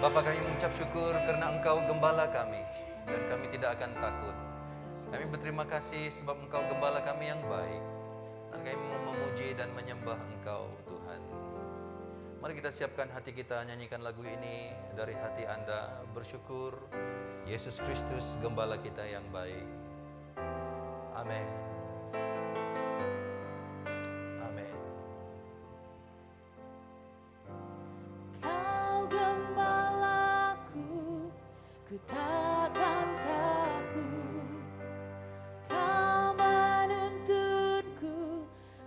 Bapa, kami mengucap syukur karena Engkau gembala kami dan kami tidak akan takut. Kami berterima kasih sebab Engkau gembala kami yang baik dan kami mau memuji dan menyembah Engkau Tuhan. Mari kita siapkan hati kita, nyanyikan lagu ini dari hati Anda, bersyukur Yesus Kristus gembala kita yang baik. Amin. Amin. Kau gembalaku, ku takkan takut. Kau menuntunku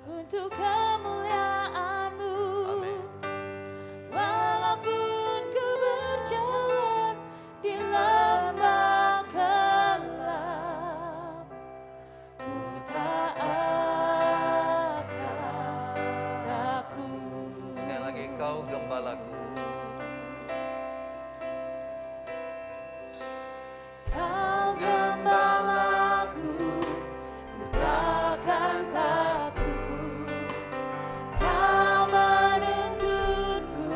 untuk kemuliaan-Mu. Amin. Walaupun ku berjalan di lembah kelam, ku tak akan takut. Sekali lagi, Kau gembalaku. Kau gembalaku, ku takkan takut. Kau menuntunku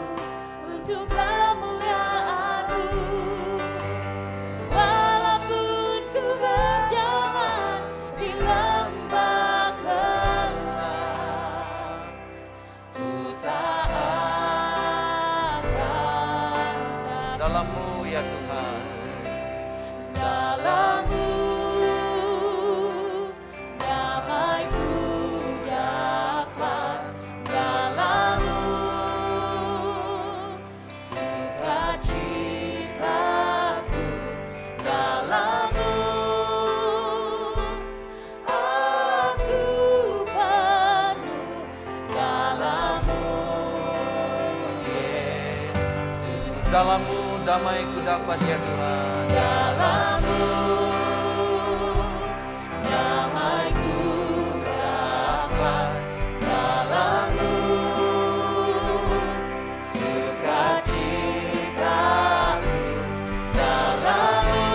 untuk kemuliaan-Mu. Walaupun ku berjalan di lembah kelam, ku tak akan takut. Dalam-Mu ya Tuhan, Dalam-Mu damai-Ku dapat, dalam-Mu sukacitaku, dalam-Mu aku penuh, dalam-Mu Yesus, dalam-Mu damai ku dapat ya Tuhan. dalam-Mu damai-Ku dapat, dalam-Mu sukacitaku, dalam-Mu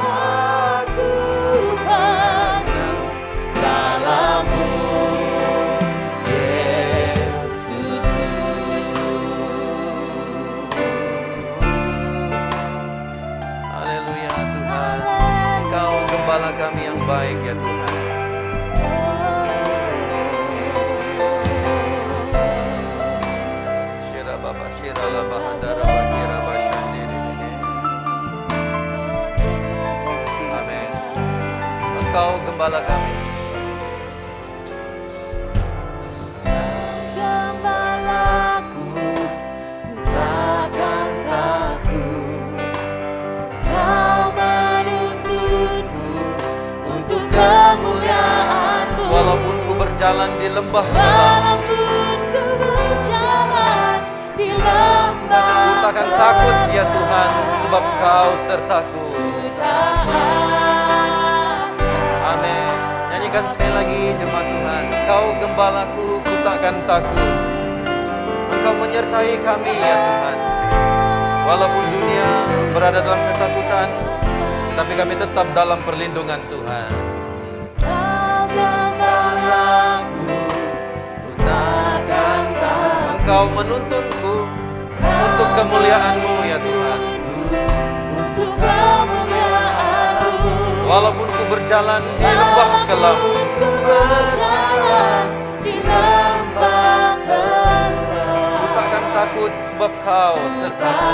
aku penuh, dalam-Mu Yesusku. Haleluya Tuhan, Engkau gembala kami yang baik ya Tuhan. Syira Bapa, Syira Laba Handara Bakira Basyandiri. Amin. Engkau gembala kami. Gembalaku, ku takkan takut. Kau menuntunku untuk kemuliaan-Mu. Walaupun ku berjalan di lembah gelap, Walaupun ku berjalan di lembah ku takkan takut ya Tuhan, sebab Kau sertaku. ku tak akan. Amin. Nyanyikan sekali lagi jemaat Tuhan. Kau gembalaku, ku takkan takut. Engkau menyertai kami ya Tuhan. Walaupun dunia berada dalam ketakutan, tetapi kami tetap dalam perlindungan Tuhan. Kau gembalaku, ku takkan takut. Engkau menuntunku untuk kemuliaan-Mu ya Tuhan. Untuk kemuliaan-Mu. Walaupun ku berjalan di lembah kelam, Walaupun ku berjalan di lembah kelam, ku takkan takut sebab Kau sertaku.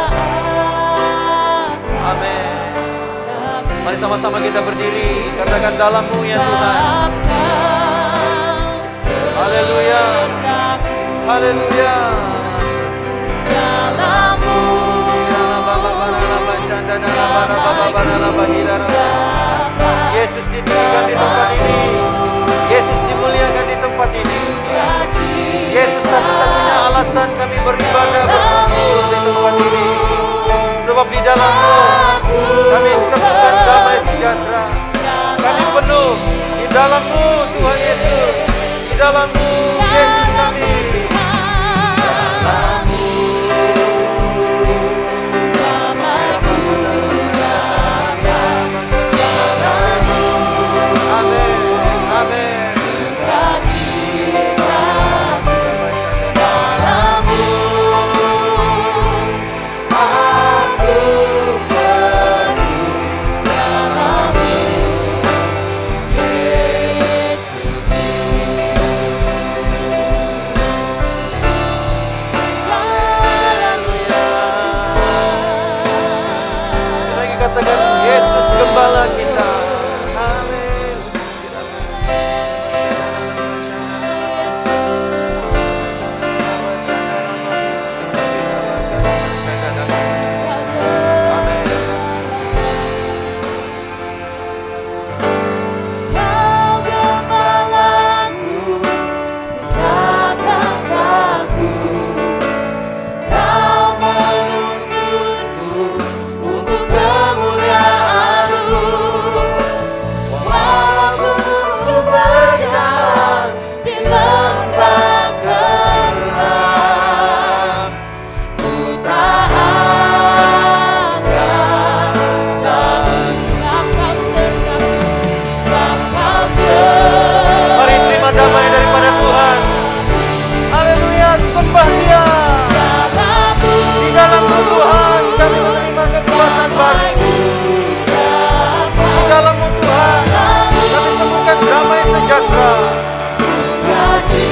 Amin. Mari sama-sama kita berdiri, katakan dalam-Mu ya Tuhan. Haleluya. Haleluya. Dalam-Mu Yesus ditinggikan di tempat ini. Yesus dimuliakan di tempat ini. Yesus satu-satunya alasan kami beribadah berkumpul di tempat ini. Sebab di dalam-Mu kami temukan damai sejahtera. Kami penuh di dalam-Mu Tuhan Yesus. Di dalam-Mu Yesus kami. Amin.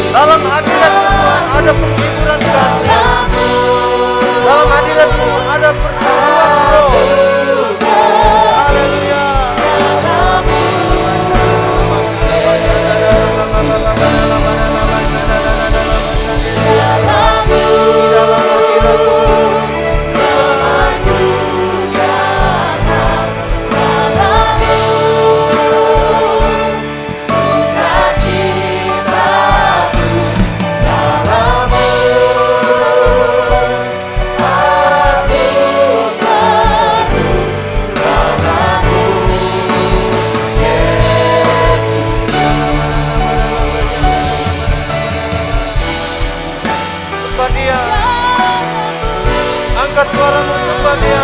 Dalam hadirat-Mu Tuhan ada penghiburan kasih. Dalam hadirat-Mu ada persatuan roh. Haleluya. Sembah Dia. Angkat suaramu, sembah Dia.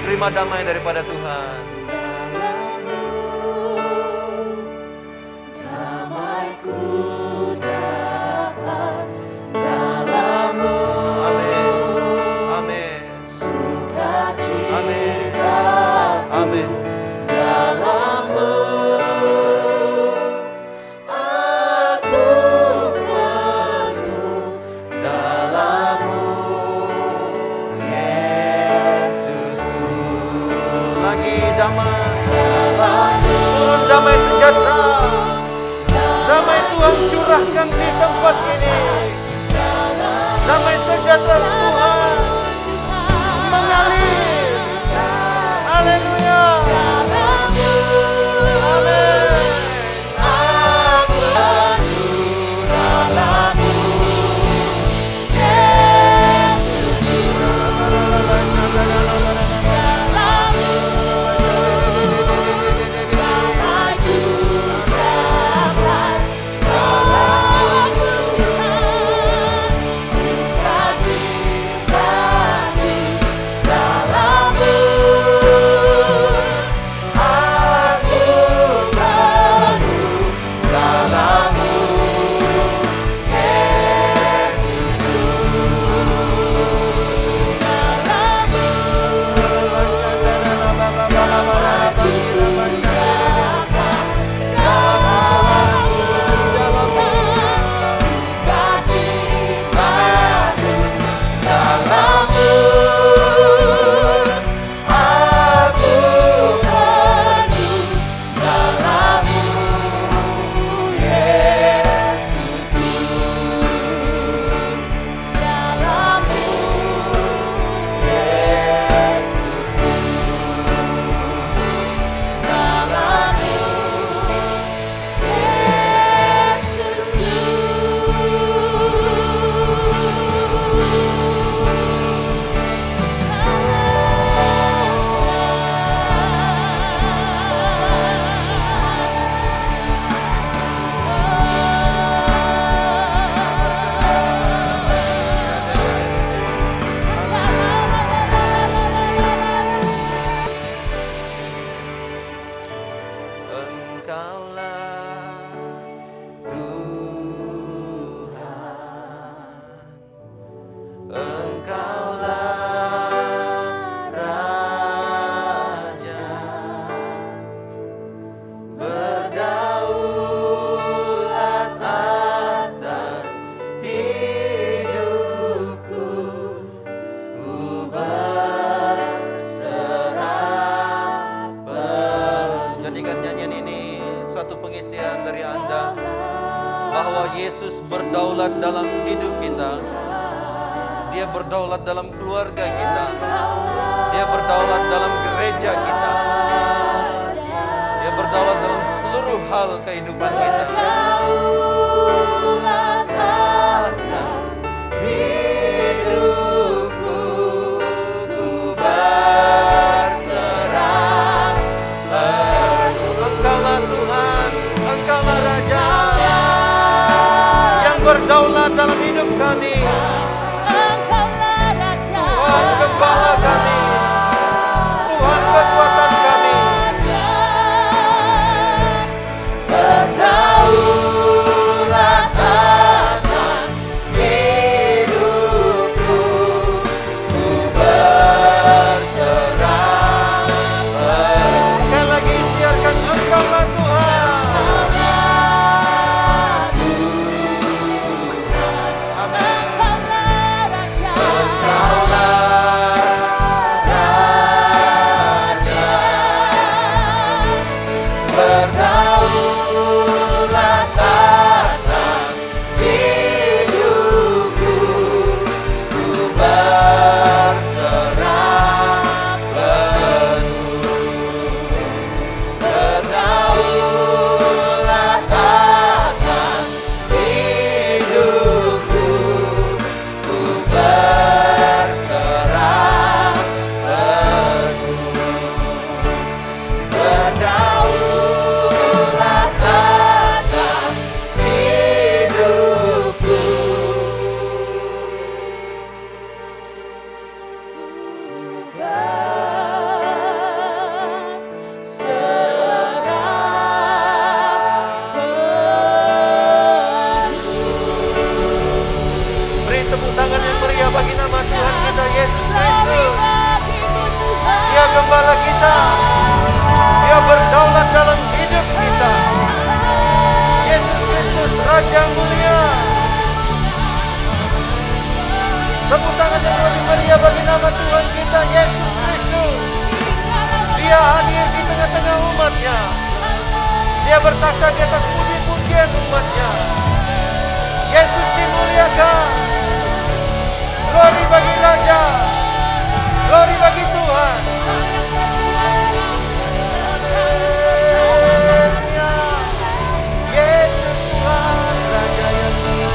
Terima damai daripada Tuhan. Damaiku dapat dalam-Mu. Amin. Amin. Sukacita Amin. dalam-Mu. Aku penuh dalam-Mu, Yesusku. Lagi damai. Turun damai sejahtera. Damai Tuhan curahkan di tempat ini. Damai sejahtera Tuhan mengalir. Haleluya. Amin. bahwa Yesus berdaulat dalam hidup kita. Dia berdaulat dalam keluarga kita. Dia berdaulat dalam gereja kita. Dia berdaulat dalam seluruh hal kehidupan kita. Berdaulat dalam hidup kami. Engkaulah Raja, Tuhan Gembala kami, Tuhan kekuatan kami. Berdaulat atas hidupku, ku berserah. Sekali lagi siarkan Engkaulah Tuhan. Engkaulah Raja, Berdaulat atas hidupku, ku berserah penuh. Berdaulat atas hidupku, ku berserah penuh. Berdaulat atas hidupku. Beri tepuk tangan yang meriah bagi nama Tuhan kita Yesus Kristus. Dia Gembala kita. Dia berdaulat dalam hidup kita. Yesus Kristus Raja mulia. Tepuk tangan yang lebih meriah bagi nama Tuhan kita Yesus Kristus. Dia hadir di tengah-tengah umatnya. Dia bertakhta di atas puji-pujian umatnya. Yesus dimuliakan. Glory bagi Raja. Glory bagi Tuhan. Haleluya. Yesus Tuhan Raja yang mulia.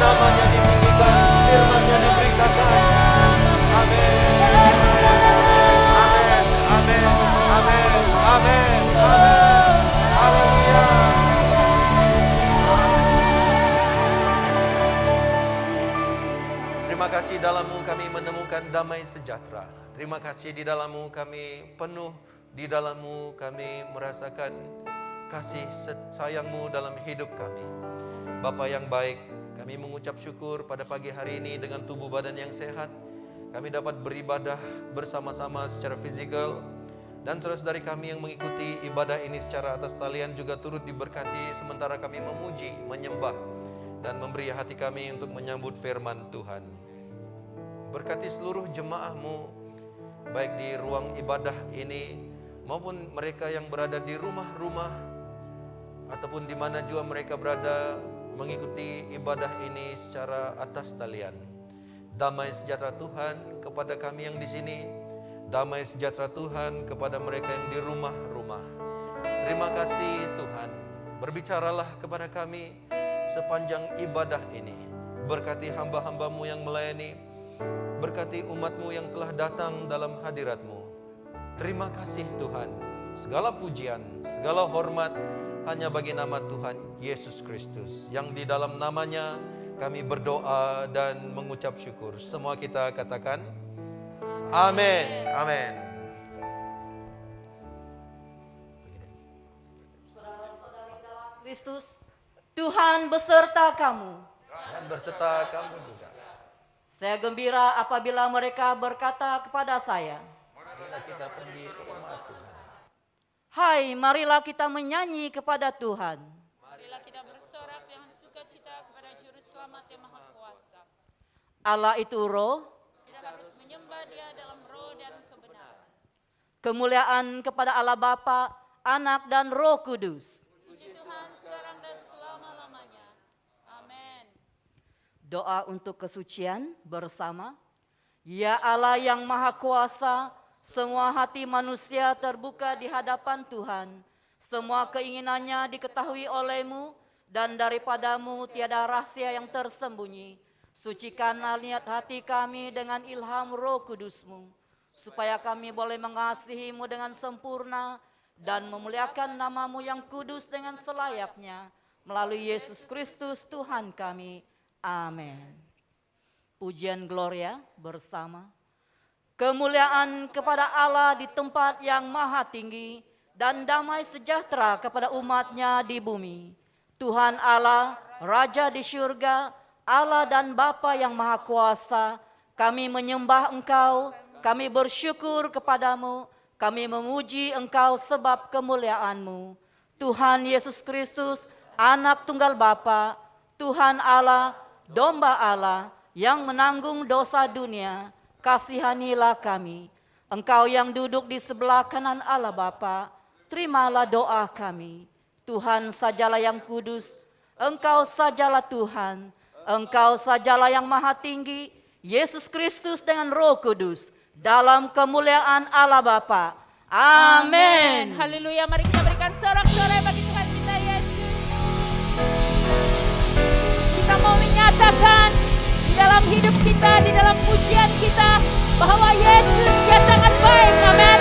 Namanya ditinggikan, firman-Nya diberitakan. Amin. Amin. Amin. Amin. Amin. Amin. Haleluya. Terima kasih dalam-Mu kami menemukan damai sejahtera. Terima kasih di dalam-Mu kami penuh, di dalam-Mu kami merasakan kasih sayang-Mu dalam hidup kami. Bapa yang baik, kami mengucap syukur pada pagi hari ini dengan tubuh badan yang sehat. Kami dapat beribadah bersama-sama secara fisikal. Dan saudara-saudari kami yang mengikuti ibadah ini secara atas talian juga turut diberkati sementara kami memuji, menyembah, dan memberi hati kami untuk menyambut firman Tuhan. Berkati seluruh jemaah-Mu, baik di ruang ibadah ini, maupun mereka yang berada di rumah-rumah, ataupun di mana juga mereka berada mengikuti ibadah ini secara atas talian. Damai sejahtera Tuhan kepada kami yang di sini. Damai sejahtera Tuhan kepada mereka yang di rumah-rumah. Terima kasih Tuhan. Berbicaralah kepada kami sepanjang ibadah ini. Berkati hamba-hamba-Mu yang melayani. Berkati umat-Mu yang telah datang dalam hadirat-Mu. Terima kasih Tuhan. Segala pujian, segala hormat hanya bagi nama Tuhan Yesus Kristus. Yang di dalam namanya kami berdoa dan mengucap syukur. Semua kita katakan amin. Amin. Saudara-saudari dalam Kristus, Tuhan beserta kamu. Dan berserta kamu juga. Saya gembira apabila mereka berkata kepada saya, Marilah kita pergi ke rumah Tuhan. hai, marilah kita menyanyi kepada Tuhan. Marilah kita bersorak dengan sukacita kepada Juru Selamat yang Maha Kuasa. Allah itu roh, Kita harus menyembah Dia dalam roh dan kebenaran. Kemuliaan kepada Allah Bapa, Anak dan Roh Kudus. Puji Tuhan sekarang dan selama-lamanya. Amin. Doa untuk kesucian bersama. Ya Allah yang Maha Kuasa, semua hati manusia terbuka di hadapan Tuhan. Semua keinginannya diketahui oleh-Mu, dan daripadamu tiada rahasia yang tersembunyi. Sucikanlah niat hati kami dengan ilham Roh Kudus-Mu, supaya kami boleh mengasihi-Mu dengan sempurna dan memuliakan nama-Mu yang kudus dengan selayaknya. Melalui Yesus Kristus Tuhan kami. Amin. Pujian Gloria bersama. Kemuliaan kepada Allah di tempat yang maha tinggi, dan damai sejahtera kepada umat-Nya di bumi. Tuhan Allah, Raja di syurga, Allah dan Bapa yang Maha Kuasa, kami menyembah Engkau, kami bersyukur kepadamu, kami memuji Engkau sebab kemuliaan-Mu. Tuhan Yesus Kristus, Anak Tunggal Bapa, Tuhan Allah, Domba Allah, yang menanggung dosa dunia, kasihanilah kami. Engkau yang duduk di sebelah kanan Allah Bapa, terimalah doa kami. Tuhan sajalah yang kudus, Engkau sajalah Tuhan, Engkau sajalah yang maha tinggi, Yesus Kristus dengan Roh Kudus, dalam kemuliaan Allah Bapa. Amin. Haleluya, mari kita berikan sorak-sorai bagi Tuhan kita Yesus. Kita mau menyatakan di dalam hidup kita, di dalam pujian kita, bahwa Yesus Dia sangat baik. Amin.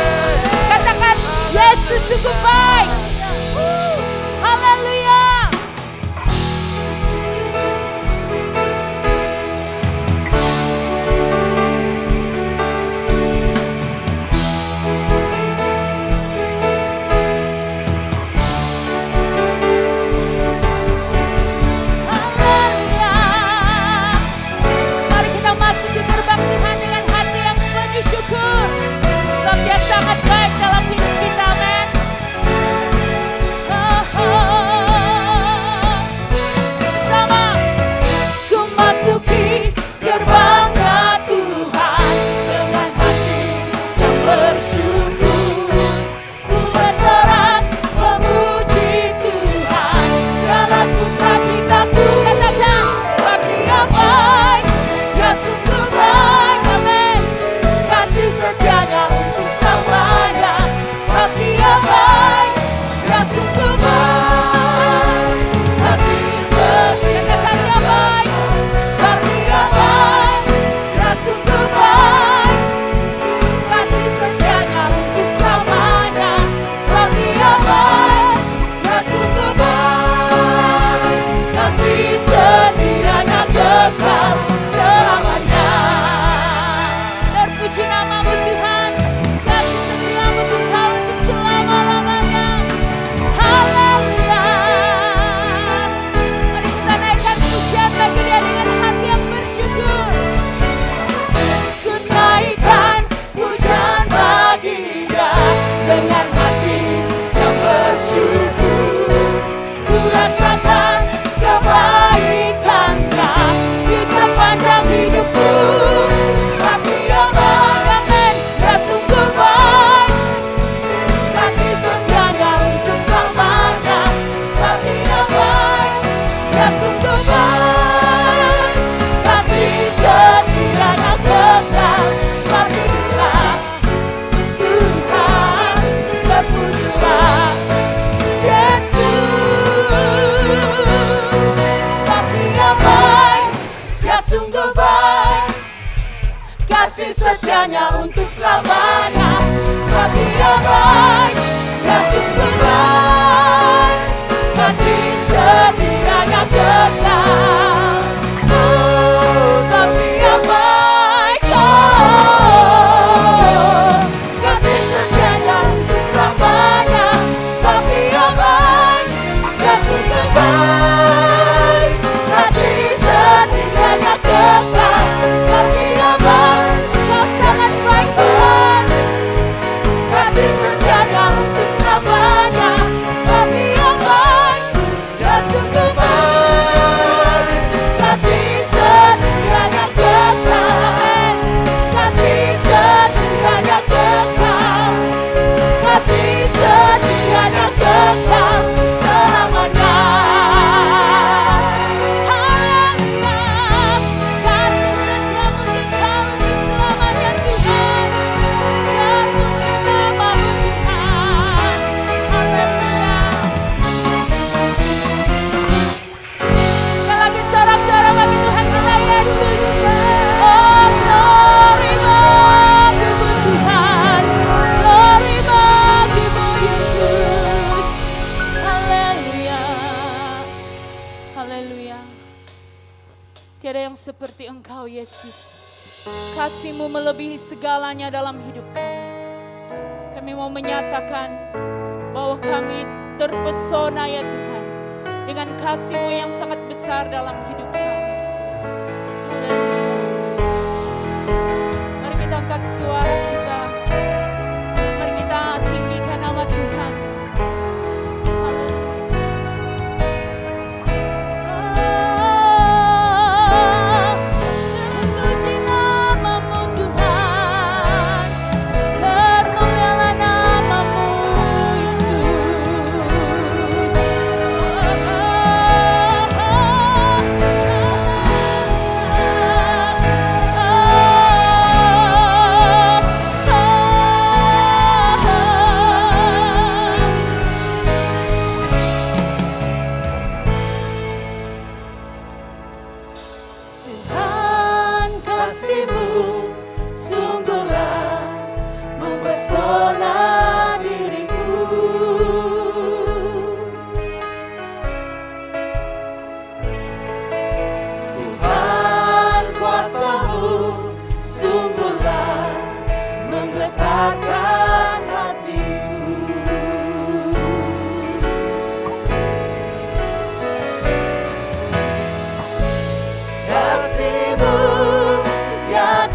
Katakan, Yesus sungguh baik. Haleluya. Syukur, sebab Dia sangat baik dalam hidup kita, amin. Bersama, ku masuki gerbangnya Tuhan dengan hati yang bersyukur. Ku bersorak memuji Tuhan dalam sukacitaku. Katakan, sebab Dia baik, Dia sungguh baik, amin. Kasih setianya untuk selamanya, sebab Dia baik, Dia sungguh baik. Kasih setianya baik, sebab Dia baik, Dia sungguh baik. Kasih setianya untuk selamanya, sebab Dia baik, Dia sungguh baik. Kasih setianya kekal selamanya. Terpuji nama-Mu Tuhan, kasih setia-Mu kekal untuk selama-lamanya. Haleluya. Mari kita naikkan pujian bagi Dia dengan hati yang bersyukur. Ku naikkan pujian bagi Dia dengan hati yang bersyukur. Ku rasakan kebaikan-Nya di sepanjang hidupku. Sebab Dia baik, amin. Dia sungguh baik. Kasih setianya untuk selamanya. Sebab Dia baik, Dia sungguh baik. Kasih setianya kekal. Sebab Dia Tuhan, terpujilah Yesus. Sebab Dia baik, Dia sungguh baik. Kasih setianya untuk selamanya. Sebab Dia baik, Dia sungguh baik. Kasih setianya kekal. Sebab Dia baik, kasih setianya untuk selamanya. Sebab Dia baik, Dia sungguh baik. Kasih setianya kekal. Sebab Dia baik, Kau sangat baik Tuhan. Kasih setianya untuk selamanya. Tiada yang seperti Engkau Yesus. Kasih-Mu melebihi segalanya dalam hidup kami. Kami mau menyatakan bahwa kami terpesona ya Tuhan dengan kasih-Mu yang sangat besar dalam hidup kami. Haleluya. Mari kita angkat suara kita. Mari kita tinggikan nama Tuhan. Kasih-Mu yang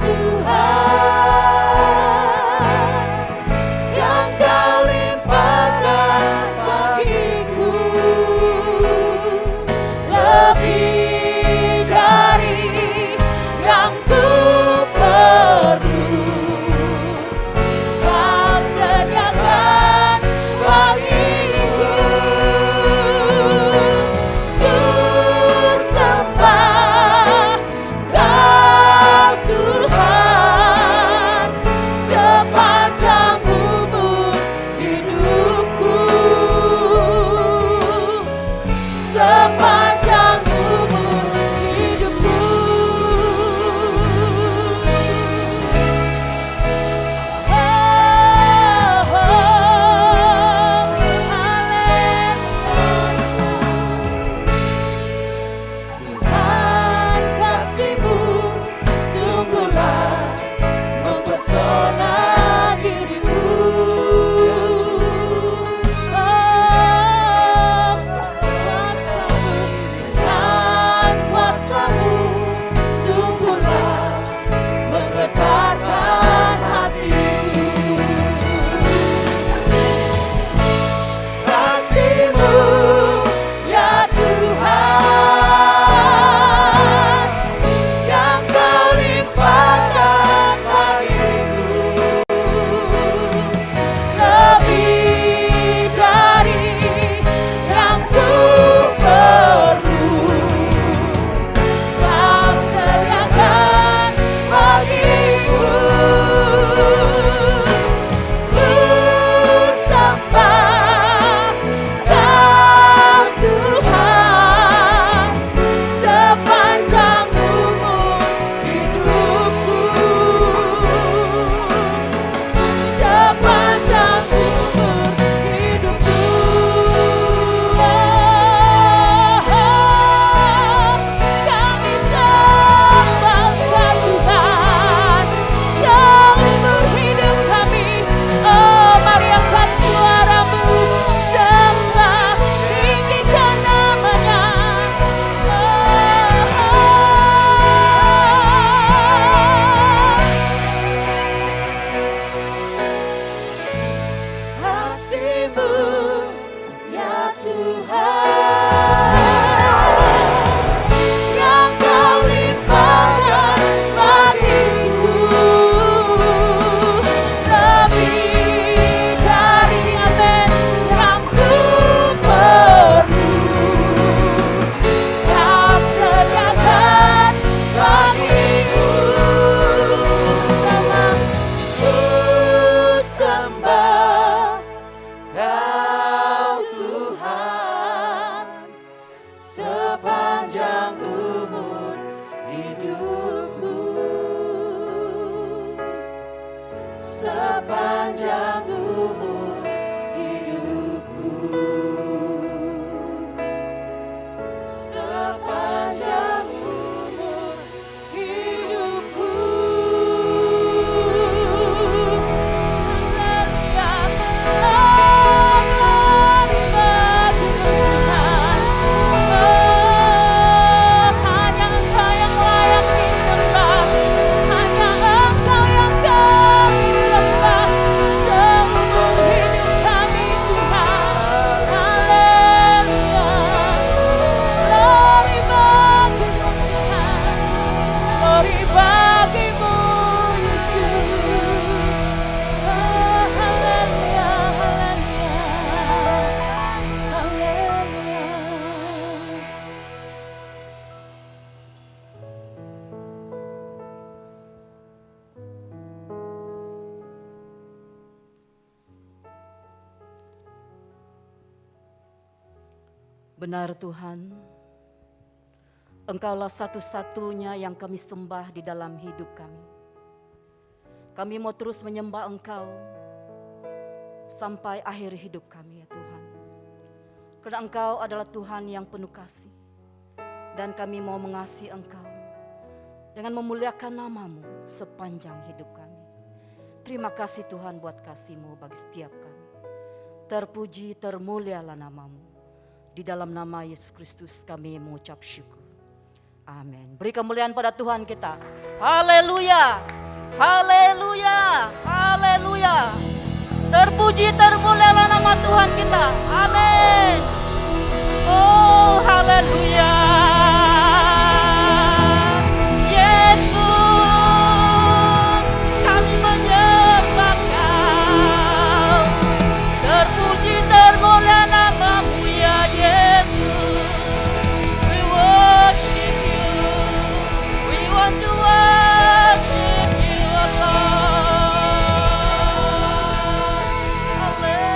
Benar Tuhan, Engkaulah satu-satunya yang kami sembah di dalam hidup kami. Kami mau terus menyembah Engkau sampai akhir hidup kami ya Tuhan. Karena Engkau adalah Tuhan yang penuh kasih. Dan kami mau mengasihi Engkau dengan memuliakan nama-Mu sepanjang hidup kami. Terima kasih Tuhan buat kasih-Mu bagi setiap kami. Terpuji, termulialah nama-Mu. Di dalam nama Yesus Kristus kami mengucap syukur. Amin. Beri kemuliaan pada Tuhan kita. Haleluya. Haleluya. Haleluya. Terpuji, termulialah nama Tuhan kita. Amin. Oh, haleluya. Yesus, kami menyembah Kau. Terpuji, termulia nama-Mu ya Yesus. We worship You. We want to worship You alone. Haleluya.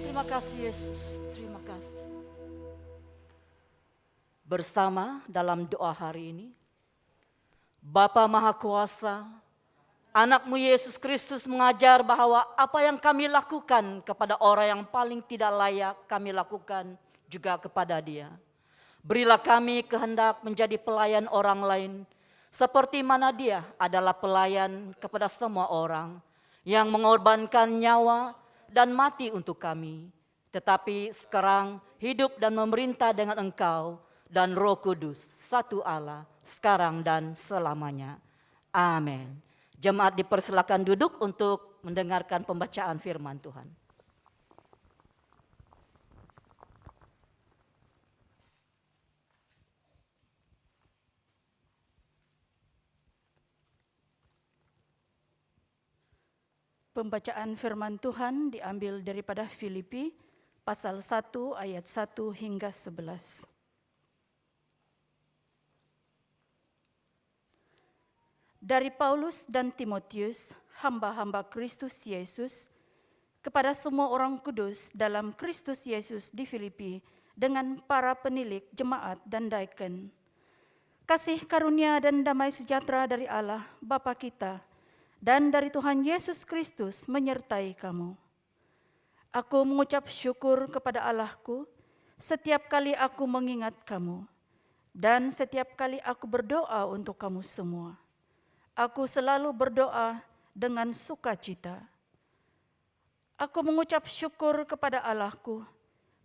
Terima kasih Yesus, terima kasih. Bersama dalam doa hari ini, Bapa Maha Kuasa, Anak-Mu Yesus Kristus mengajar bahwa apa yang kami lakukan kepada orang yang paling tidak layak kami lakukan juga kepada Dia. Berilah kami kehendak menjadi pelayan orang lain, seperti mana Dia adalah pelayan kepada semua orang yang mengorbankan nyawa dan mati untuk kami. Tetapi sekarang hidup dan memerintah dengan Engkau dan Roh Kudus, satu Allah, sekarang dan selamanya. Amin. Jemaat dipersilakan duduk untuk mendengarkan pembacaan firman Tuhan. Pembacaan firman Tuhan diambil daripada Filipi pasal 1 ayat 1 hingga 11. Dari Paulus dan Timotius, hamba-hamba Kristus Yesus, kepada semua orang kudus dalam Kristus Yesus di Filipi dengan para penilik jemaat dan daikon. Kasih karunia dan damai sejahtera dari Allah Bapa kita dan dari Tuhan Yesus Kristus menyertai kamu. Aku mengucap syukur kepada Allahku setiap kali aku mengingat kamu, dan setiap kali aku berdoa untuk kamu semua. Aku selalu berdoa dengan sukacita. Aku mengucap syukur kepada Allahku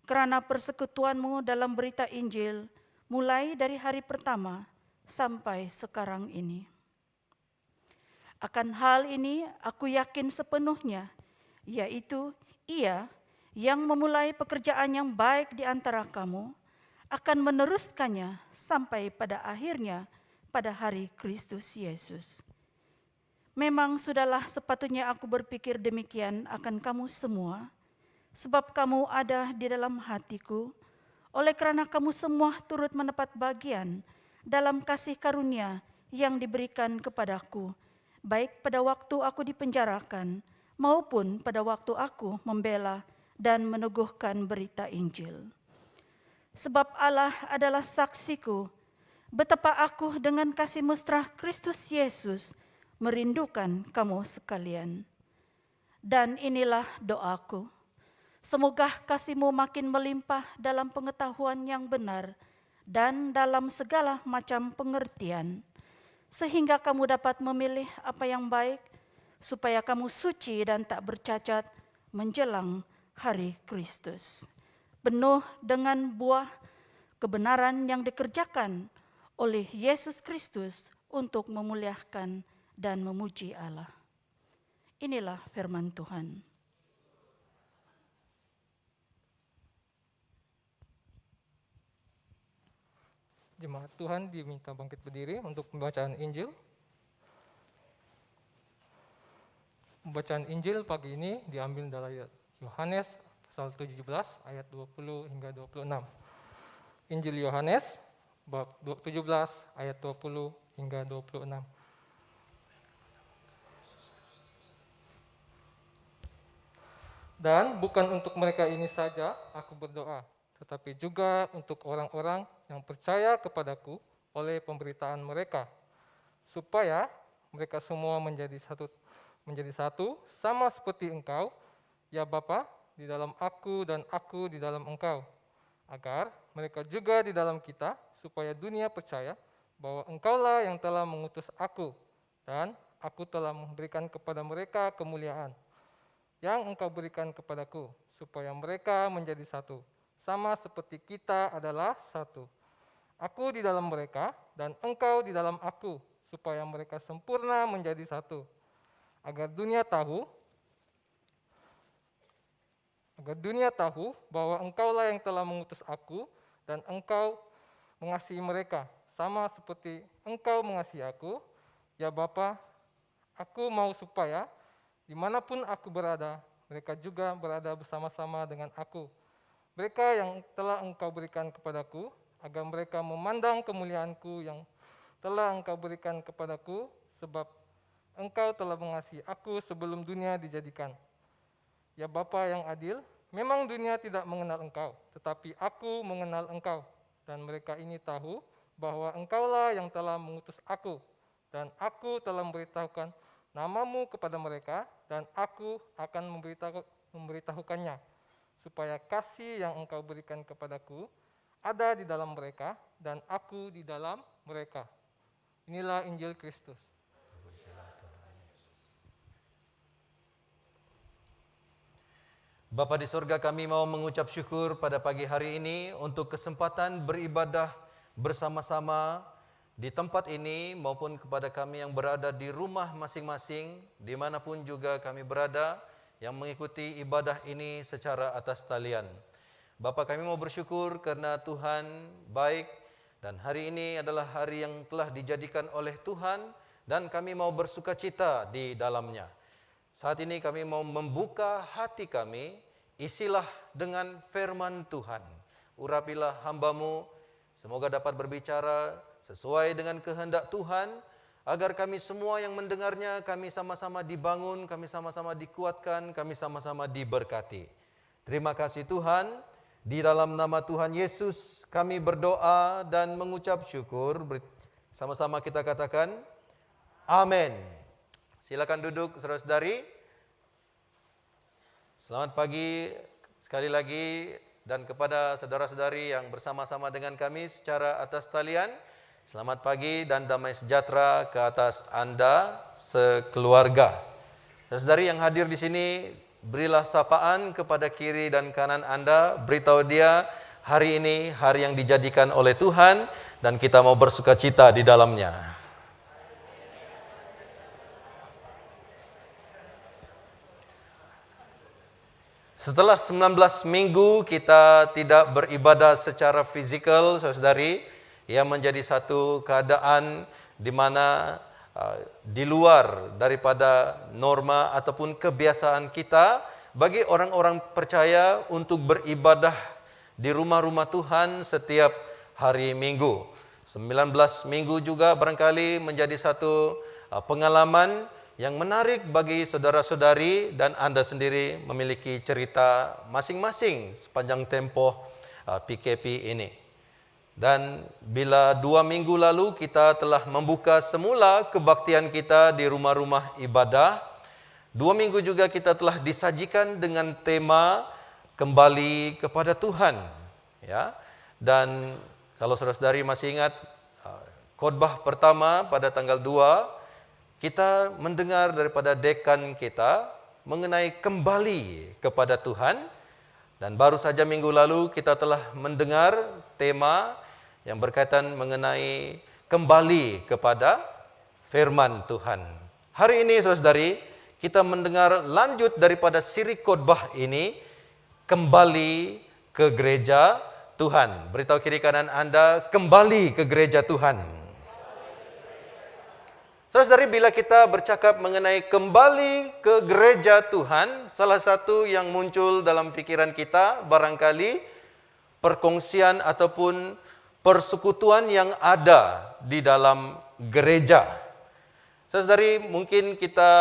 karena persekutuanmu dalam berita Injil mulai dari hari pertama sampai sekarang ini. Akan hal ini aku yakin sepenuhnya, yaitu Ia yang memulai pekerjaan yang baik di antara kamu akan meneruskannya sampai pada akhirnya pada hari Kristus Yesus. Memang sudahlah sepatutnya aku berpikir demikian akan kamu semua, sebab kamu ada di dalam hatiku, oleh karena kamu semua turut mendapat bagian dalam kasih karunia yang diberikan kepadaku, baik pada waktu aku dipenjarakan, maupun pada waktu aku membela dan meneguhkan berita Injil. Sebab Allah adalah saksiku, betapa aku dengan kasih mesra Kristus Yesus merindukan kamu sekalian. Dan inilah doaku, semoga kasih-Mu makin melimpah dalam pengetahuan yang benar dan dalam segala macam pengertian, sehingga kamu dapat memilih apa yang baik, supaya kamu suci dan tak bercacat menjelang hari Kristus, penuh dengan buah kebenaran yang dikerjakan oleh Yesus Kristus untuk memuliakan dan memuji Allah. Inilah firman Tuhan. Jemaat Tuhan diminta bangkit berdiri untuk pembacaan Injil. Pembacaan Injil pagi ini diambil dari Yohanes pasal 17 ayat 20 hingga 26. Injil Yohanes bab 17 ayat 20 hingga 26. Dan bukan untuk mereka ini saja aku berdoa, tetapi juga untuk orang-orang yang percaya kepadaku oleh pemberitaan mereka, supaya mereka semua menjadi satu, sama seperti Engkau, ya Bapa, di dalam aku dan aku di dalam Engkau, agar mereka juga di dalam kita, supaya dunia percaya bahwa Engkaulah yang telah mengutus aku, dan aku telah memberikan kepada mereka kemuliaan yang Engkau berikan kepadaku, supaya mereka menjadi satu, sama seperti kita adalah satu. Aku di dalam mereka, dan Engkau di dalam aku, supaya mereka sempurna menjadi satu, agar dunia tahu bahwa Engkaulah yang telah mengutus aku, dan Engkau mengasihi mereka, sama seperti Engkau mengasihi aku. Ya Bapa, aku mau supaya dimanapun aku berada, mereka juga berada bersama-sama dengan aku. Mereka yang telah Engkau berikan kepadaku, agar mereka memandang kemuliaanku yang telah Engkau berikan kepadaku, sebab Engkau telah mengasihi aku sebelum dunia dijadikan. Ya Bapa yang adil, memang dunia tidak mengenal Engkau, tetapi aku mengenal Engkau, dan mereka ini tahu bahwa Engkaulah yang telah mengutus aku, dan aku telah memberitahukan namamu kepada mereka, dan aku akan memberitahukannya, supaya kasih yang Engkau berikan kepadaku ada di dalam mereka, dan aku di dalam mereka. Inilah Injil Kristus. Bapa di surga, kami mau mengucap syukur pada pagi hari ini untuk kesempatan beribadah bersama-sama di tempat ini maupun kepada kami yang berada di rumah masing-masing, dimanapun juga kami berada, yang mengikuti ibadah ini secara atas talian. Bapa, kami mau bersyukur karena Tuhan baik, dan hari ini adalah hari yang telah dijadikan oleh Tuhan, dan kami mau bersukacita di dalamnya. Saat ini kami mau membuka hati kami, isilah dengan firman Tuhan. Urapilah hamba-Mu, semoga dapat berbicara sesuai dengan kehendak Tuhan, agar kami semua yang mendengarnya, kami sama-sama dibangun, kami sama-sama dikuatkan, kami sama-sama diberkati. Terima kasih Tuhan, di dalam nama Tuhan Yesus kami berdoa dan mengucap syukur. Sama-sama kita katakan, amin. Silakan duduk saudara-saudari. Selamat pagi sekali lagi, dan kepada saudara-saudari yang bersama-sama dengan kami secara atas talian, selamat pagi dan damai sejahtera ke atas Anda sekeluarga. Saudari yang hadir di sini, berilah sapaan kepada kiri dan kanan Anda, beritahu dia hari ini hari yang dijadikan oleh Tuhan, dan kita mau bersukacita di dalamnya. Setelah 19 minggu kita tidak beribadah secara fizikal, saudari, ia menjadi satu keadaan di mana di luar daripada norma ataupun kebiasaan kita bagi orang-orang percaya untuk beribadah di rumah-rumah Tuhan setiap hari Minggu. 19 minggu juga barangkali menjadi satu pengalaman yang menarik bagi saudara-saudari, dan Anda sendiri memiliki cerita masing-masing sepanjang tempoh PKP ini. Dan bila 2 minggu lalu kita telah membuka semula kebaktian kita di rumah-rumah ibadah, 2 minggu juga kita telah disajikan dengan tema kembali kepada Tuhan. Ya. Dan kalau saudara-saudari masih ingat khotbah pertama pada tanggal 2, kita mendengar daripada dekan kita mengenai kembali kepada Tuhan. Dan baru saja minggu lalu kita telah mendengar tema yang berkaitan mengenai kembali kepada firman Tuhan. Hari ini saudara-saudari, kita mendengar lanjut daripada siri khotbah ini, kembali ke gereja Tuhan. Beritahu kiri kanan Anda, kembali ke gereja Tuhan. Saudara-saudari, bila kita bercakap mengenai kembali ke gereja Tuhan, salah satu yang muncul dalam fikiran kita barangkali perkongsian ataupun persekutuan yang ada di dalam gereja. Saudara-saudari, mungkin kita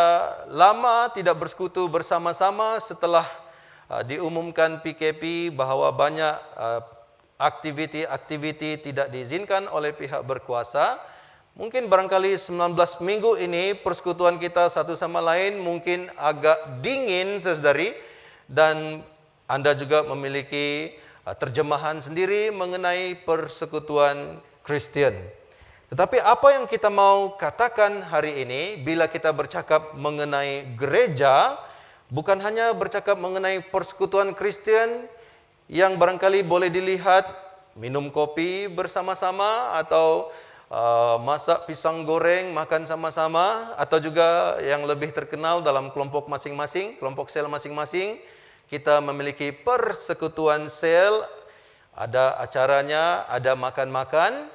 lama tidak bersekutu bersama-sama setelah diumumkan PKP bahwa banyak aktiviti-aktiviti tidak diizinkan oleh pihak berkuasa. Mungkin barangkali 19 minggu ini persekutuan kita satu sama lain mungkin agak dingin, saudari, dan Anda juga memiliki terjemahan sendiri mengenai persekutuan Kristen. Tetapi apa yang kita mau katakan hari ini bila kita bercakap mengenai gereja, bukan hanya bercakap mengenai persekutuan Kristen yang barangkali boleh dilihat minum kopi bersama-sama atau masak pisang goreng, makan sama-sama, atau juga yang lebih terkenal dalam kelompok masing-masing, kelompok sel masing-masing, kita memiliki persekutuan sel, ada acaranya, ada makan-makan,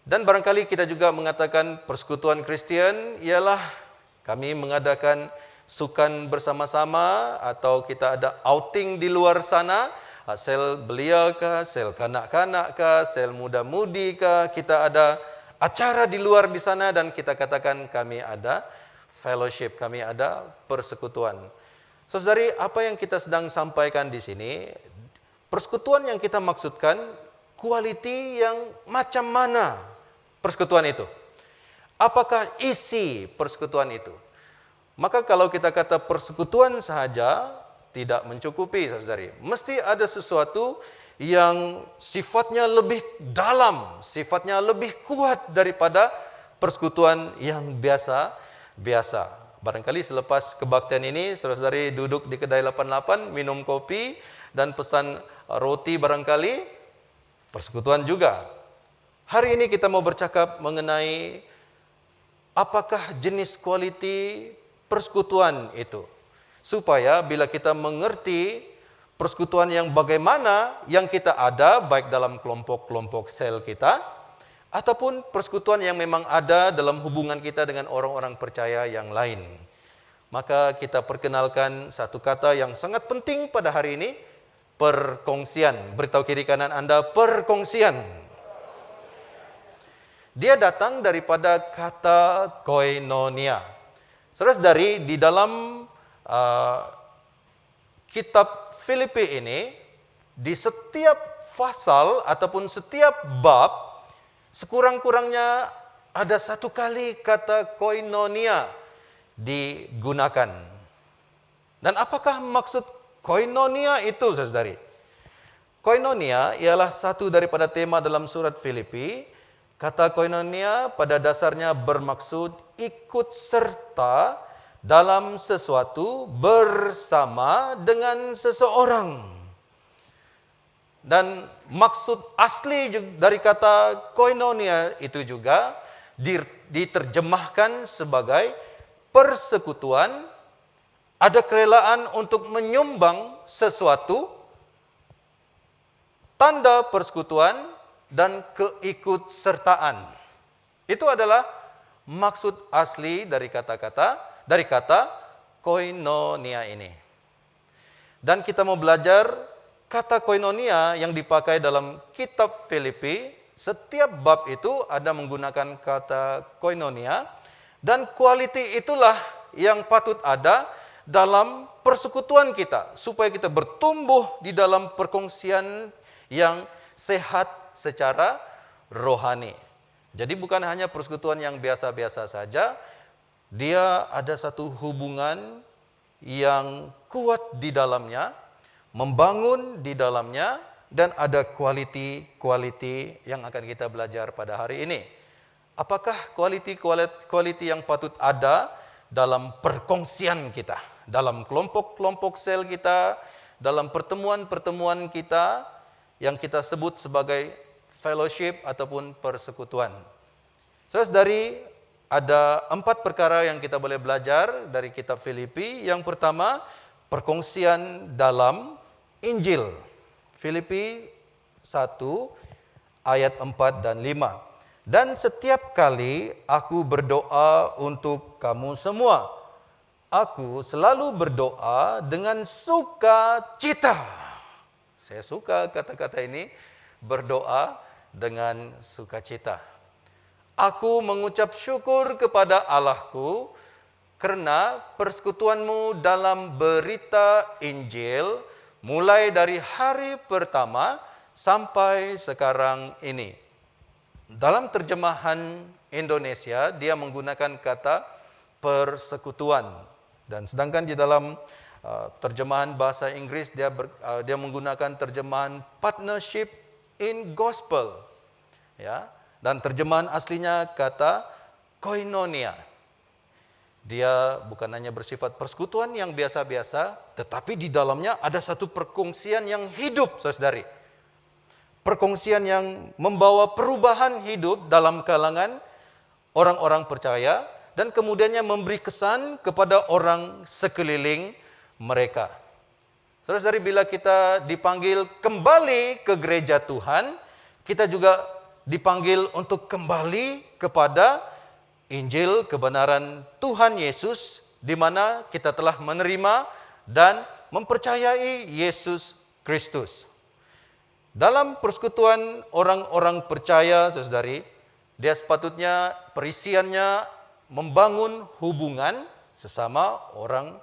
dan barangkali kita juga mengatakan persekutuan Kristen ialah kami mengadakan sukan bersama-sama atau kita ada outing di luar sana, sel belia kah, sel kanak-kanak kah, sel muda-mudi kah, kita ada acara di luar di sana dan kita katakan kami ada fellowship, kami ada persekutuan. Saudari, apa yang kita sedang sampaikan di sini, persekutuan yang kita maksudkan, kualiti yang macam mana persekutuan itu? Apakah isi persekutuan itu? Maka kalau kita kata persekutuan sahaja, tidak mencukupi, saudari. Mesti ada sesuatu yang sifatnya lebih dalam, sifatnya lebih kuat daripada persekutuan yang biasa-biasa. Barangkali selepas kebaktian ini, saudara-saudari duduk di kedai 88, minum kopi dan pesan roti barangkali, persekutuan juga. Hari ini kita mau bercakap mengenai apakah jenis kualiti persekutuan itu. Supaya bila kita mengerti persekutuan yang bagaimana yang kita ada, baik dalam kelompok-kelompok sel kita, ataupun persekutuan yang memang ada dalam hubungan kita dengan orang-orang percaya yang lain. Maka kita perkenalkan satu kata yang sangat penting pada hari ini, perkongsian. Beritahu kiri kanan Anda, perkongsian. Dia datang daripada kata koinonia. Saudara-saudari, di dalam kitab Filipi ini, di setiap pasal ataupun setiap bab, sekurang-kurangnya ada satu kali kata koinonia digunakan. Dan apakah maksud koinonia itu, saudari? Koinonia ialah satu daripada tema dalam surat Filipi. Kata koinonia pada dasarnya bermaksud ikut serta dalam sesuatu bersama dengan seseorang. Dan maksud asli dari kata koinonia itu juga diterjemahkan sebagai persekutuan, ada kerelaan untuk menyumbang sesuatu, tanda persekutuan, dan keikutsertaan. Itu adalah maksud asli dari kata koinonia ini. Dan kita mau belajar kata koinonia yang dipakai dalam kitab Filipi. Setiap bab itu ada menggunakan kata koinonia. Dan kualiti itulah yang patut ada dalam persekutuan kita. Supaya kita bertumbuh di dalam perkongsian yang sehat secara rohani. Jadi bukan hanya persekutuan yang biasa-biasa saja, dia ada satu hubungan yang kuat di dalamnya, membangun di dalamnya, dan ada kualiti yang akan kita belajar pada hari ini. Apakah kualiti yang patut ada dalam perkongsian kita, dalam kelompok-kelompok sel kita, dalam pertemuan-pertemuan kita yang kita sebut sebagai fellowship ataupun persekutuan. Saudara-saudari, ada 4 perkara yang kita boleh belajar dari kitab Filipi. Yang pertama, perkongsian dalam Injil. Filipi 1 ayat 4 dan 5. Dan setiap kali aku berdoa untuk kamu semua, aku selalu berdoa dengan sukacita. Saya suka kata-kata ini, berdoa dengan sukacita. Aku mengucap syukur kepada Allahku karena persekutuanmu dalam berita Injil mulai dari hari pertama sampai sekarang ini. Dalam terjemahan Indonesia, dia menggunakan kata persekutuan. Dan sedangkan di dalam terjemahan bahasa Inggris, dia menggunakan terjemahan partnership in gospel. Ya, dan terjemahan aslinya kata koinonia. Dia bukan hanya bersifat persekutuan yang biasa-biasa, tetapi di dalamnya ada satu perkongsian yang hidup, saudari. Perkongsian yang membawa perubahan hidup dalam kalangan orang-orang percaya dan kemudiannya memberi kesan kepada orang sekeliling mereka. Saudara-saudari, bila kita dipanggil kembali ke gereja Tuhan, kita juga dipanggil untuk kembali kepada Injil kebenaran Tuhan Yesus, di mana kita telah menerima dan mempercayai Yesus Kristus. Dalam persekutuan orang-orang percaya, saudari, dia sepatutnya perisiannya membangun hubungan sesama orang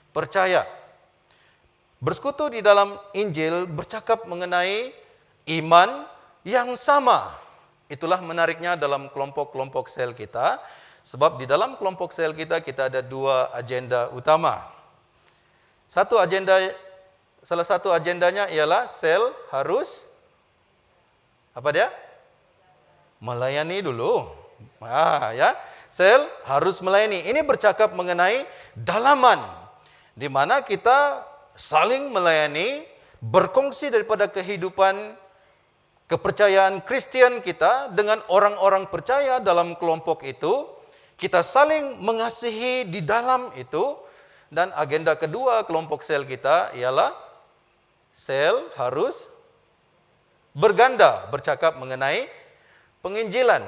percaya. Bersekutu di dalam Injil bercakap mengenai iman yang sama. Itulah menariknya dalam kelompok-kelompok sel kita, sebab di dalam kelompok sel kita ada dua agenda utama. Salah satu agendanya ialah sel harus apa dia? Melayani dulu. Ya, sel harus melayani. Ini bercakap mengenai dalaman, di mana kita saling melayani, berkongsi daripada kehidupan kepercayaan Kristen kita dengan orang-orang percaya dalam kelompok itu. Kita saling mengasihi di dalam itu. Dan agenda kedua kelompok sel kita ialah sel harus berganda, bercakap mengenai penginjilan.